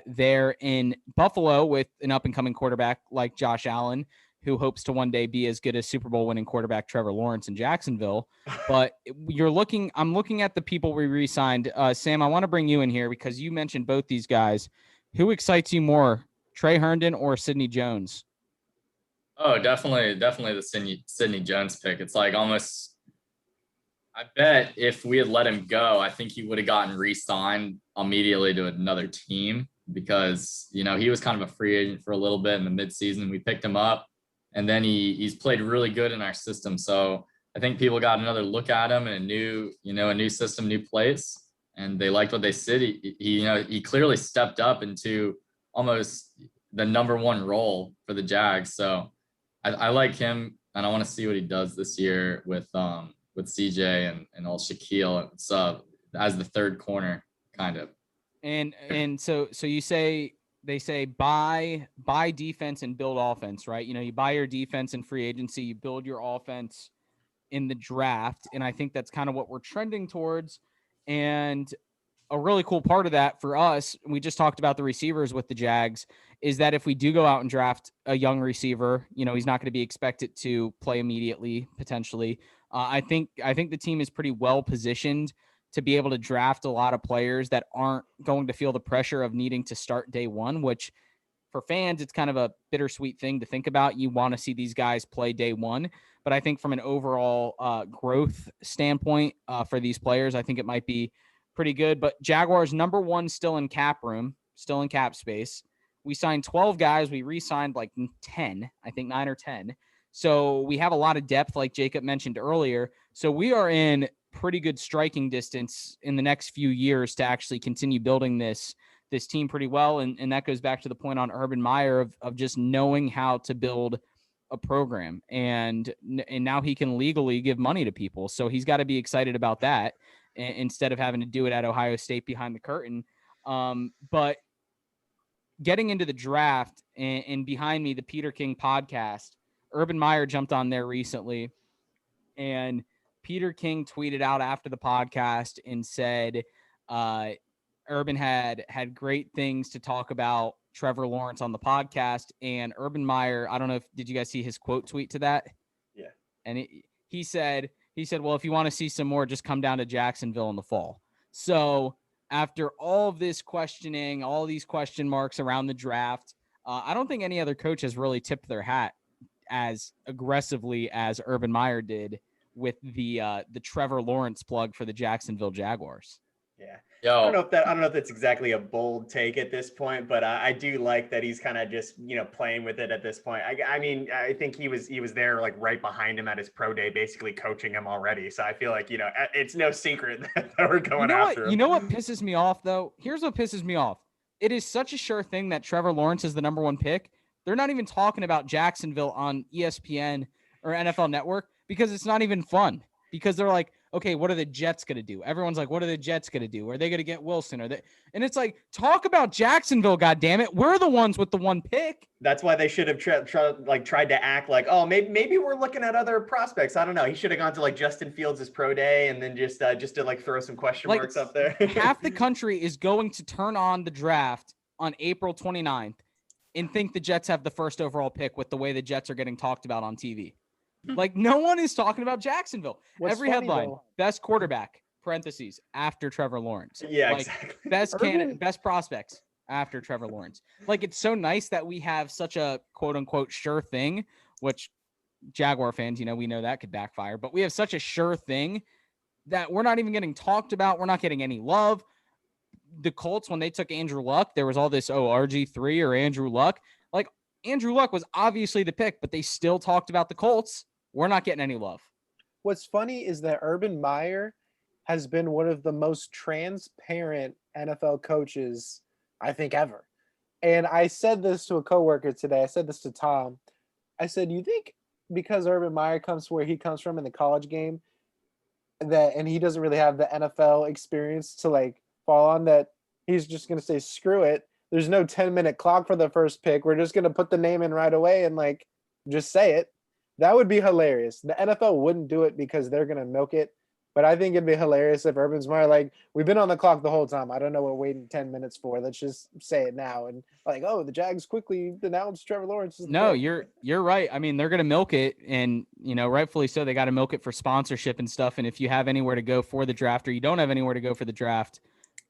there in Buffalo with an up-and-coming quarterback like Josh Allen, who hopes to one day be as good as Super Bowl winning quarterback Trevor Lawrence in Jacksonville. But I'm looking at the people we re-signed. Sam, I want to bring you in here because you mentioned both these guys. Who excites you more, Trey Herndon or Sidney Jones? Oh, definitely the Sidney Jones pick. It's like almost, I bet if we had let him go, I think he would have gotten re-signed immediately to another team because, he was kind of a free agent for a little bit in the midseason. We picked him up and then he's played really good in our system. So I think people got another look at him in a new system, new place, and they liked what they said. He clearly stepped up into almost the number one role for the Jags. So I like him and I want to see what he does this year with CJ and all Shaquille as the third corner kind of. And so they say buy defense and build offense, right? You buy your defense in free agency, you build your offense in the draft. And I think that's kind of what we're trending towards. And a really cool part of that for us, we just talked about the receivers with the Jags, is that if we do go out and draft a young receiver, he's not going to be expected to play immediately, potentially. I think the team is pretty well positioned to be able to draft a lot of players that aren't going to feel the pressure of needing to start day one, which for fans, it's kind of a bittersweet thing to think about. You want to see these guys play day one. But I think from an overall growth standpoint for these players, I think it might be pretty good. But Jaguars number one, still in cap room, still in cap space. We signed 12 guys. We re-signed like 10, I think 9 or 10. So we have a lot of depth, like Jacob mentioned earlier. So we are in pretty good striking distance in the next few years to actually continue building this team pretty well. And that goes back to the point on Urban Meyer of just knowing how to build a program. And now he can legally give money to people. So he's got to be excited about that instead of having to do it at Ohio State behind the curtain. But getting into the draft and behind me, the Peter King podcast, Urban Meyer jumped on there recently, and Peter King tweeted out after the podcast and said, Urban had great things to talk about Trevor Lawrence on the podcast. And Urban Meyer, I don't know did you guys see his quote tweet to that? Yeah. And he said, well, if you want to see some more, just come down to Jacksonville in the fall. So after all of this questioning, all these question marks around the draft, I don't think any other coach has really tipped their hat as aggressively as Urban Meyer did with the Trevor Lawrence plug for the Jacksonville Jaguars. Yeah. Yo. I don't know if that's exactly a bold take at this point, but I do like that he's kind of just, playing with it at this point. I mean, I think he was there like right behind him at his pro day, basically coaching him already. So I feel like, it's no secret that we're going after him. You know what pisses me off though? Here's what pisses me off. It is such a sure thing that Trevor Lawrence is the number one pick. They're not even talking about Jacksonville on ESPN or NFL Network because it's not even fun. Because they're like, okay, what are the Jets going to do? Everyone's like, what are the Jets going to do? Are they going to get Wilson? And it's like, talk about Jacksonville, goddammit. We're the ones with the one pick. That's why they should have tried to act like, oh, maybe we're looking at other prospects. I don't know. He should have gone to like Justin Fields' pro day and then just to like throw some question marks up there. Half the country is going to turn on the draft on April 29th and think the Jets have the first overall pick with the way the Jets are getting talked about on TV. Like, no one is talking about Jacksonville. Every headline, best quarterback, parentheses, after Trevor Lawrence. Yeah, like, exactly. Best candidate, best prospects after Trevor Lawrence. Like, it's so nice that we have such a quote-unquote sure thing, which Jaguar fans, we know that could backfire. But we have such a sure thing that we're not even getting talked about. We're not getting any love. the Colts, when they took Andrew Luck, there was all this, RG3 or Andrew Luck. Like, Andrew Luck was obviously the pick, but they still talked about the Colts. We're not getting any love. What's funny is that Urban Meyer has been one of the most transparent NFL coaches, I think, ever. And I said this to a coworker today. I said this to Tom. I said, you think because Urban Meyer comes where he comes from in the college game, and he doesn't really have the NFL experience to like fall on, that he's just going to say, screw it. There's no 10-minute clock for the first pick. We're just going to put the name in right away and like just say it. That would be hilarious. The NFL wouldn't do it because they're going to milk it. But I think it'd be hilarious if Urban Meyer, like, we've been on the clock the whole time. I don't know what we're waiting 10 minutes for. Let's just say it now. And like, oh, the Jags quickly announced Trevor Lawrence. No, you're right. I mean, they're going to milk it, and, rightfully so. They got to milk it for sponsorship and stuff. And if you have anywhere to go for the draft, or you don't have anywhere to go for the draft,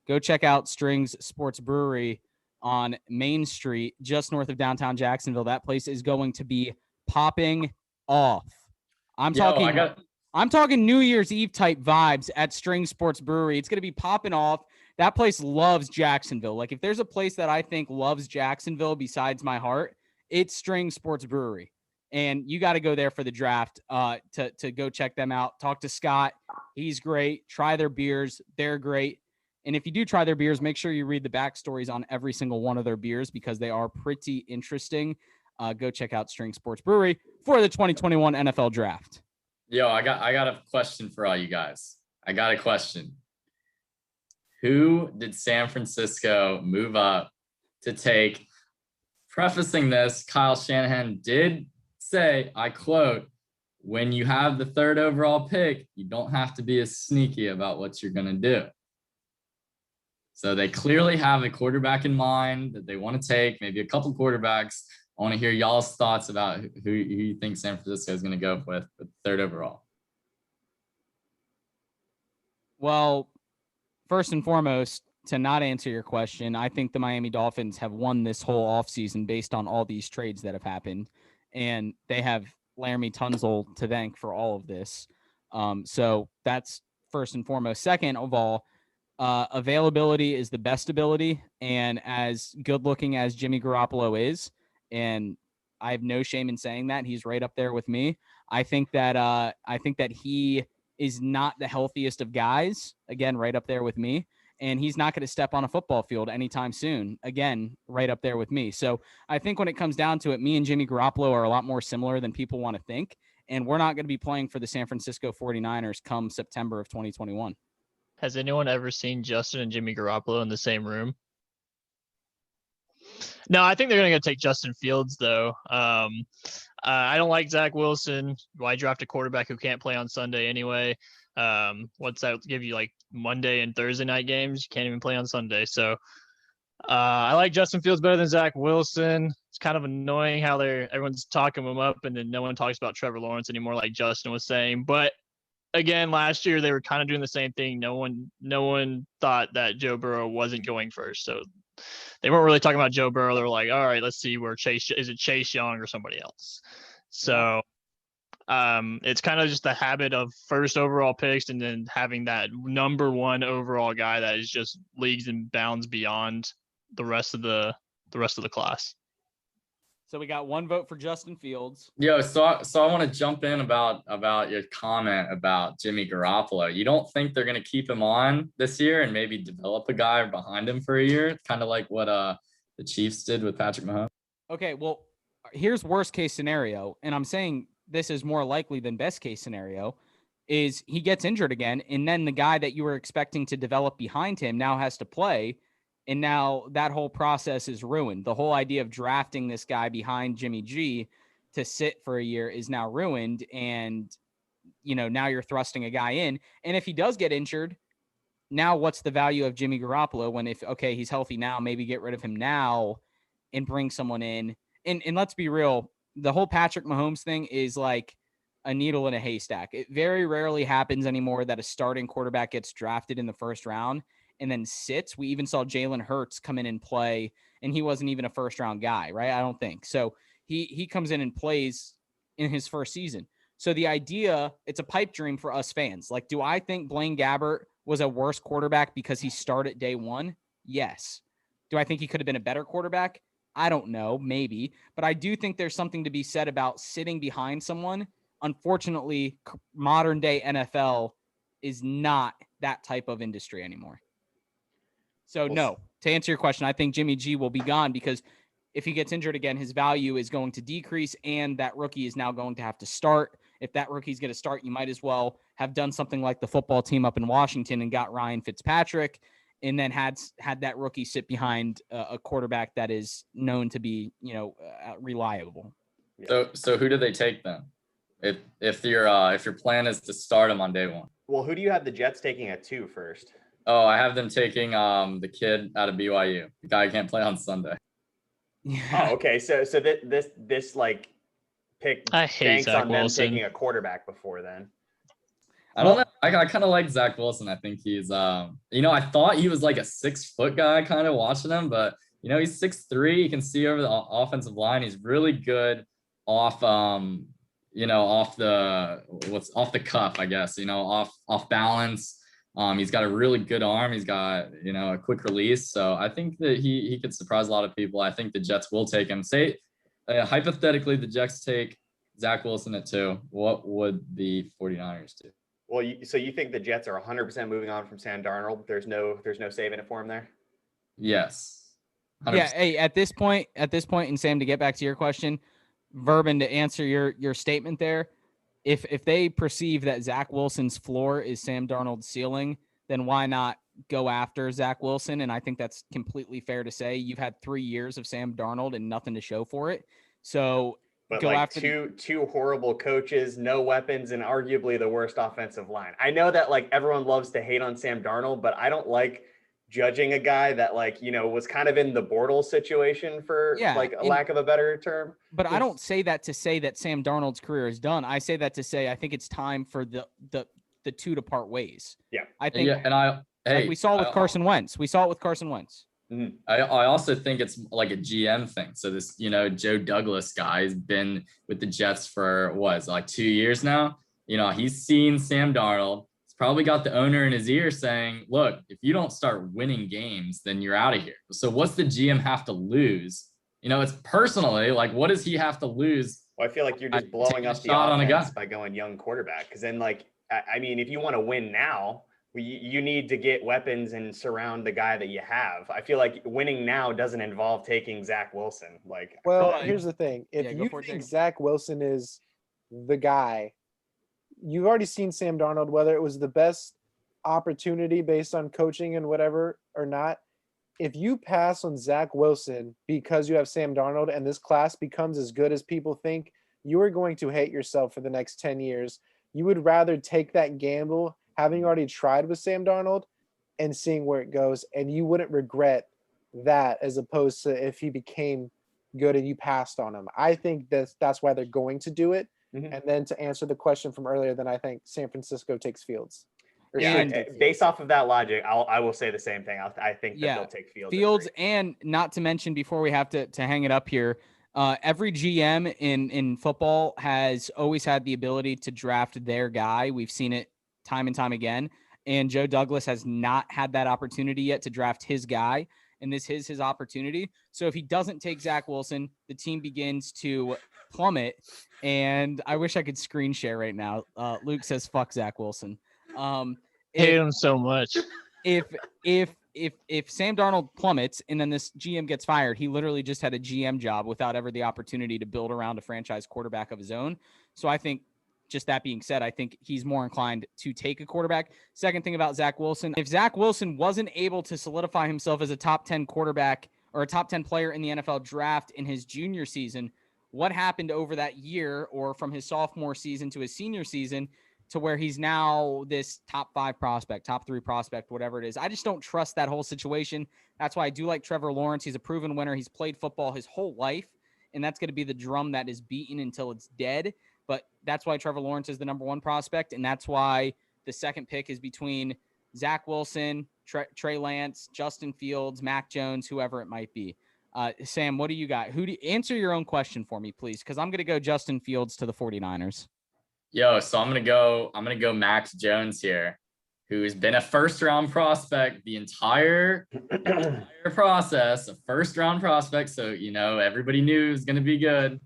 go check out Strings Sports Brewery on Main Street, just north of downtown Jacksonville. That place is going to be popping off. I'm talking New Year's Eve type vibes at String Sports Brewery. It's going to be popping off. That place loves Jacksonville. Like, if there's a place that I think loves Jacksonville besides my heart, it's String Sports Brewery. And you got to go there for the draft to go check them out. Talk to Scott. He's great. Try their beers. They're great. And if you do try their beers, make sure you read the backstories on every single one of their beers because they are pretty interesting. Go check out String Sports Brewery for the 2021 NFL Draft. Yo, I got a question for all you guys. I got a question. Who did San Francisco move up to take? Prefacing this, Kyle Shanahan did say, I quote, when you have the 3rd overall pick, you don't have to be as sneaky about what you're going to do. So they clearly have a quarterback in mind that they want to take, maybe a couple quarterbacks. I want to hear y'all's thoughts about who you think San Francisco is going to go with 3rd overall. Well, first and foremost, to not answer your question, I think the Miami Dolphins have won this whole offseason based on all these trades that have happened. And they have Laramie Tunzel to thank for all of this. So that's first and foremost. Second of all, availability is the best ability. And as good looking as Jimmy Garoppolo is, and I have no shame in saying that, he's right up there with me. I think that he is not the healthiest of guys. Again, right up there with me. And he's not going to step on a football field anytime soon. Again, right up there with me. So I think when it comes down to it, me and Jimmy Garoppolo are a lot more similar than people want to think. And we're not going to be playing for the San Francisco 49ers come September of 2021. Has anyone ever seen Justin and Jimmy Garoppolo in the same room? No, I think they're going to take Justin Fields, though. I don't like Zach Wilson. Why draft a quarterback who can't play on Sunday anyway? What's that give you, like Monday and Thursday night games? You can't even play on Sunday. So I like Justin Fields better than Zach Wilson. It's kind of annoying how everyone's talking him up, and then no one talks about Trevor Lawrence anymore, like Justin was saying. But again, last year they were kind of doing the same thing. No one thought that Joe Burrow wasn't going first, so they weren't really talking about Joe Burrow. They were like, all right, let's see where is it Chase Young or somebody else? So it's kind of just the habit of first overall picks and then having that number 1 overall guy that is just leagues and bounds beyond the rest of the class. So we got 1 vote for Justin Fields. Yo, so I want to jump in about your comment about Jimmy Garoppolo. You don't think they're going to keep him on this year and maybe develop a guy behind him for a year? Kind of like what the Chiefs did with Patrick Mahomes. Okay, well, here's worst case scenario, and I'm saying this is more likely than best case scenario, is he gets injured again, and then the guy that you were expecting to develop behind him now has to play. And now that whole process is ruined. The whole idea of drafting this guy behind Jimmy G to sit for a year is now ruined. And, now you're thrusting a guy in. And if he does get injured, now what's the value of Jimmy Garoppolo when he's healthy now, maybe get rid of him now and bring someone in. And let's be real, the whole Patrick Mahomes thing is like a needle in a haystack. It very rarely happens anymore that a starting quarterback gets drafted in the first round and then sits. We even saw Jalen Hurts come in and play, and he wasn't even a first-round guy, right? I don't think. So he comes in and plays in his first season. So the idea, it's a pipe dream for us fans. Like, do I think Blaine Gabbert was a worse quarterback because he started day 1? Yes. Do I think he could have been a better quarterback? I don't know, maybe. But I do think there's something to be said about sitting behind someone. Unfortunately, modern day NFL is not that type of industry anymore. So no, to answer your question, I think Jimmy G will be gone because if he gets injured again, his value is going to decrease and that rookie is now going to have to start. If that rookie's going to start, you might as well have done something like the football team up in Washington and got Ryan Fitzpatrick and then had that rookie sit behind a quarterback that is known to be, reliable. So who do they take then? If your plan is to start him on day one? Well, who do you have the Jets taking at 2 first? Oh, I have them taking the kid out of BYU. The guy can't play on Sunday. Yeah. Oh, okay. So this like pick I hate banks Zach on them Wilson. taking a quarterback before then. I don't know. I kind of like Zach Wilson. I think he's I thought he was like a 6-foot guy kind of watching him, but he's 6'3". You can see over the offensive line. He's really good off off the cuff, I guess, off balance. He's got a really good arm. He's got, a quick release. So I think that he could surprise a lot of people. I think the Jets will take him. Say, hypothetically, the Jets take Zach Wilson at 2. What would the 49ers do? Well, so you think the Jets are 100% moving on from Sam Darnold? There's no saving it for him there? Yes. 100%. Yeah. Hey, at this point, and Sam, to get back to your question, Verbin, to answer your statement there, if they perceive that Zach Wilson's floor is Sam Darnold's ceiling, then why not go after Zach Wilson? And I think that's completely fair to say. You've had 3 years of Sam Darnold and nothing to show for it. So But go like after two horrible coaches, no weapons, and arguably the worst offensive line. I know that like everyone loves to hate on Sam Darnold, but I don't like judging a guy that was kind of in the Bortles situation for lack of a better term. But I don't say that to say that Sam Darnold's career is done. I say that to say I think it's time for the two to part ways. Yeah. I think we saw with Carson Wentz. We saw it with Carson Wentz. Mm-hmm. I also think it's like a GM thing. So this, Joe Douglas guy has been with the Jets for 2 years now. He's seen Sam Darnold. He's probably got the owner in his ear saying, look, if you don't start winning games, then you're out of here. So what's the GM have to lose? It's personally, like, what does he have to lose? Well, I feel like you're just blowing up the offense by going young quarterback. Because then, if you want to win now, you need to get weapons and surround the guy that you have. I feel like winning now doesn't involve taking Zach Wilson. Here's the thing. If you think Zach Wilson is the guy, you've already seen Sam Darnold, whether it was the best opportunity based on coaching and whatever or not. If you pass on Zach Wilson because you have Sam Darnold and this class becomes as good as people think, you are going to hate yourself for the next 10 years. You would rather take that gamble, having already tried with Sam Darnold and seeing where it goes, and you wouldn't regret that as opposed to if he became good and you passed on him. I think that's why they're going to do it. Mm-hmm. And then to answer the question from earlier, then I think San Francisco takes Fields. Based off of that logic, I will say the same thing. I think that they'll take Fields. And not to mention, before we have to hang it up here, every GM in football has always had the ability to draft their guy. We've seen it time and time again. And Joe Douglas has not had that opportunity yet to draft his guy. And this is his opportunity. So if he doesn't take Zach Wilson, the team begins to plummet. And I wish I could screen share right now. Luke says, fuck Zach Wilson. Hate him so much. If Sam Darnold plummets and then this GM gets fired, he literally just had a GM job without ever the opportunity to build around a franchise quarterback of his own. So I think, just that being said, I think he's more inclined to take a quarterback. Second thing about Zach Wilson, if Zach Wilson wasn't able to solidify himself as a top 10 quarterback or a top 10 player in the NFL draft in his junior season, what happened over that year or from his sophomore season to his senior season to where he's now this top 5 prospect, top 3 prospect, whatever it is? I just don't trust that whole situation. That's why I do like Trevor Lawrence. He's a proven winner. He's played football his whole life, and that's going to be the drum that is beaten until it's dead. But that's why Trevor Lawrence is the number 1 prospect, and that's why the second pick is between Zach Wilson, Trey Lance, Justin Fields, Mac Jones, whoever it might be. Sam, what do you got? Answer your own question for me, please, because I'm going to go Justin Fields to the 49ers. So I'm gonna go Max Jones here. who's been a first-round prospect the entire process, a first-round prospect. So, everybody knew he was going to be good.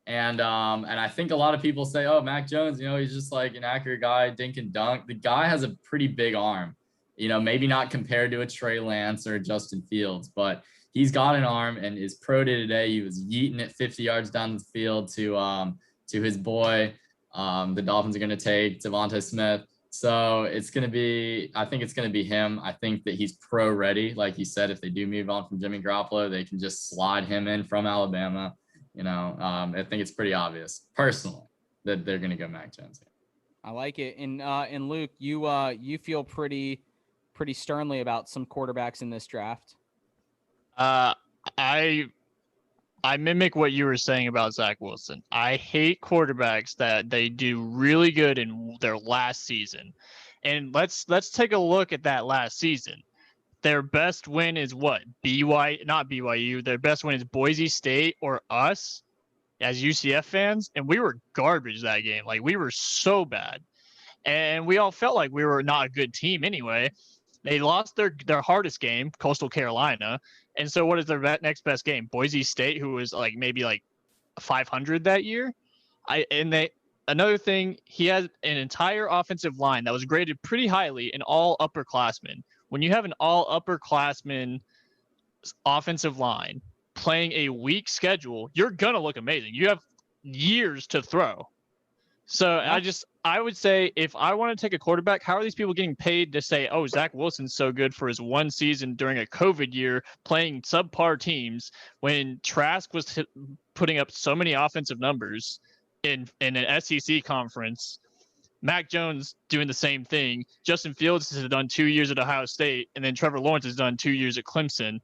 And I think a lot of people say, oh, Mac Jones, he's just like an accurate guy, dink and dunk. The guy has a pretty big arm, maybe not compared to a Trey Lance or a Justin Fields, but he's got an arm. And his pro day today, he was yeeting it 50 yards down the field to his boy. The Dolphins are going to take Devontae Smith. So I think it's going to be him. I think that he's pro ready. Like he said, if they do move on from Jimmy Garoppolo, they can just slide him in from Alabama. I think it's pretty obvious personally that they're going to go Mac Jones. I like it. And Luke, you feel pretty sternly about some quarterbacks in this draft. I mimic what you were saying about Zach Wilson. I hate quarterbacks that they do really good in their last season. And let's take a look at that last season. Their best win is what? Not BYU. Their best win is Boise State or us as UCF fans. And we were garbage that game. Like, we were so bad. And we all felt like we were not a good team anyway. They lost their hardest game, Coastal Carolina. And so what is their next best game? Boise State, who was maybe 500 that year. Another thing, he has an entire offensive line that was graded pretty highly in all upperclassmen. When you have an all upperclassmen offensive line playing a weak schedule, you're going to look amazing. You have years to throw. So I would say, if I want to take a quarterback, how are these people getting paid to say, oh, Zach Wilson's so good for his one season during a COVID year playing subpar teams when Trask was putting up so many offensive numbers in an SEC conference? Mac Jones doing the same thing. Justin Fields has done 2 years at Ohio State, and then Trevor Lawrence has done 2 years at Clemson.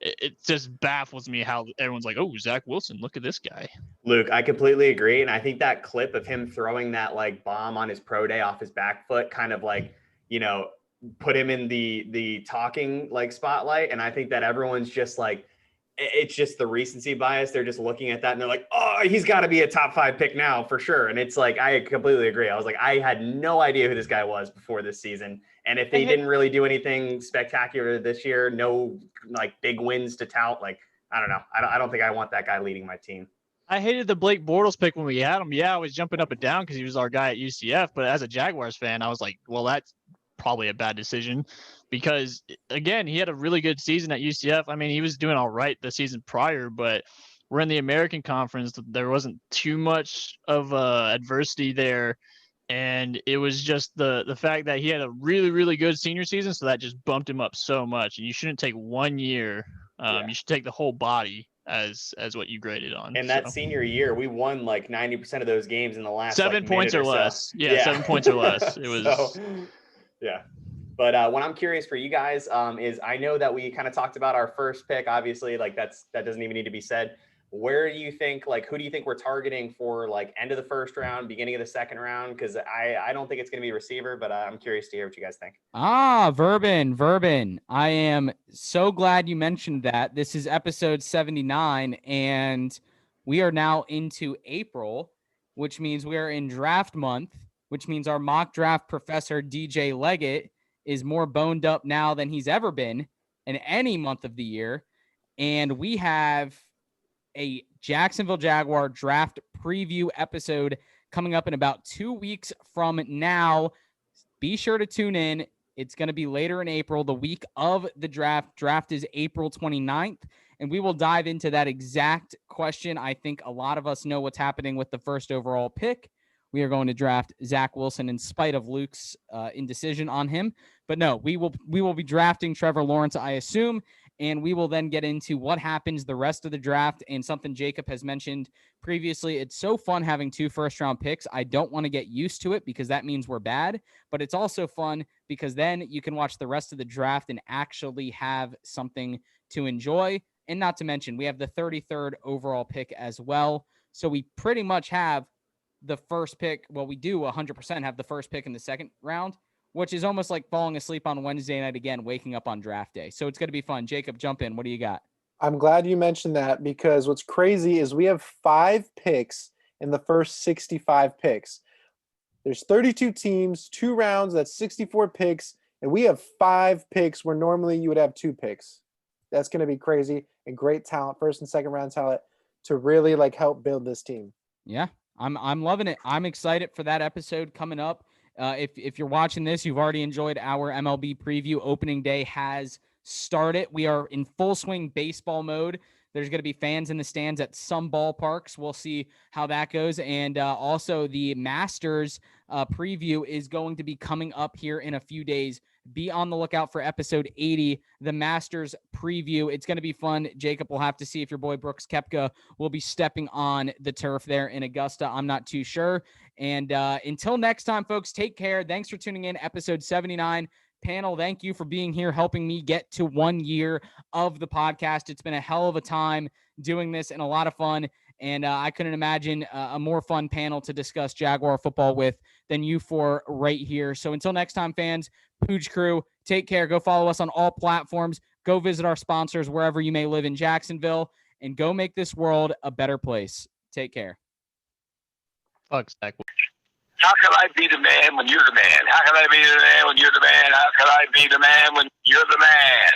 It just baffles me how everyone's like, oh, Zach Wilson, look at this guy. Luke, I completely agree. And I think that clip of him throwing that bomb on his pro day off his back foot kind of put him in the talking spotlight. And I think that everyone's just it's just the recency bias. They're just looking at that and they're like, oh, he's got to be a top 5 pick now for sure. And it's I completely agree. I was I had no idea who this guy was before this season. And if they didn't really do anything spectacular this year, no big wins to tout, I don't know. I don't think I want that guy leading my team. I hated the Blake Bortles pick when we had him. Yeah, I was jumping up and down because he was our guy at UCF. But as a Jaguars fan, I was like, well, that's probably a bad decision because, again, he had a really good season at UCF. I mean, he was doing all right the season prior, but we're in the American Conference. There wasn't too much of adversity there. And it was just the fact that he had a really, really good senior season. So that just bumped him up so much. And you shouldn't take 1 year. You should take the whole body as what you graded on. And that senior year, we won 90% of those games in the last 7 points or less. So. Yeah, 7 points or less. It was. Yeah. But what I'm curious for you guys is I know that we kind of talked about our first pick. Obviously, that doesn't even need to be said. Where do you think, who do you think we're targeting for end of the first round, beginning of the second round? Because I don't think it's going to be receiver, but I'm curious to hear what you guys think. Verbin. I am so glad you mentioned that. This is episode 79, and we are now into April, which means we are in draft month, which means our mock draft professor, DJ Leggett, is more boned up now than he's ever been in any month of the year. And we have a Jacksonville Jaguar draft preview episode coming up in about 2 weeks from now. Be sure to tune in. It's going to be later in April, the week of the draft. Draft is April 29th, and we will dive into that exact question. I think a lot of us know what's happening with the first overall pick. We are going to draft Zach Wilson in spite of Luke's indecision on him. But no, we will be drafting Trevor Lawrence, I assume, and we will then get into what happens the rest of the draft. And something Jacob has mentioned previously, it's so fun having 2 first-round picks. I don't want to get used to it because that means we're bad, but it's also fun because then you can watch the rest of the draft and actually have something to enjoy. And not to mention, we have the 33rd overall pick as well. So we pretty much have the first pick. Well, we do 100% have the first pick in the second round, which is almost like falling asleep on Wednesday night again, waking up on draft day. So it's going to be fun. Jacob, jump in. What do you got? I'm glad you mentioned that because what's crazy is we have 5 picks in the first 65 picks. There's 32 teams, 2 rounds, that's 64 picks, and we have 5 picks where normally you would have 2 picks. That's going to be crazy and great talent, first and second round talent to really like help build this team. Yeah, I'm loving it. I'm excited for that episode coming up. If you're watching this, you've already enjoyed our MLB preview. Opening day has started. We are in full swing baseball mode. There's going to be fans in the stands at some ballparks. We'll see how that goes. And also the Masters preview is going to be coming up here in a few days. Be on the lookout for episode 80, the Masters preview. It's going to be fun. Jacob will have to see if your boy Brooks Koepka will be stepping on the turf there in Augusta. I'm not too sure. And until next time, folks, take care. Thanks for tuning in. Episode 79. Panel, thank you for being here, helping me get to 1 year of the podcast. It's been a hell of a time doing this and a lot of fun. And I couldn't imagine a more fun panel to discuss Jaguar football with than you four right here. So until next time, fans, Pooj Crew, take care. Go follow us on all platforms. Go visit our sponsors wherever you may live in Jacksonville, and go make this world a better place. Take care. Fuck Zach. How can I be the man when you're the man? How can I be the man when you're the man? How can I be the man when you're the man?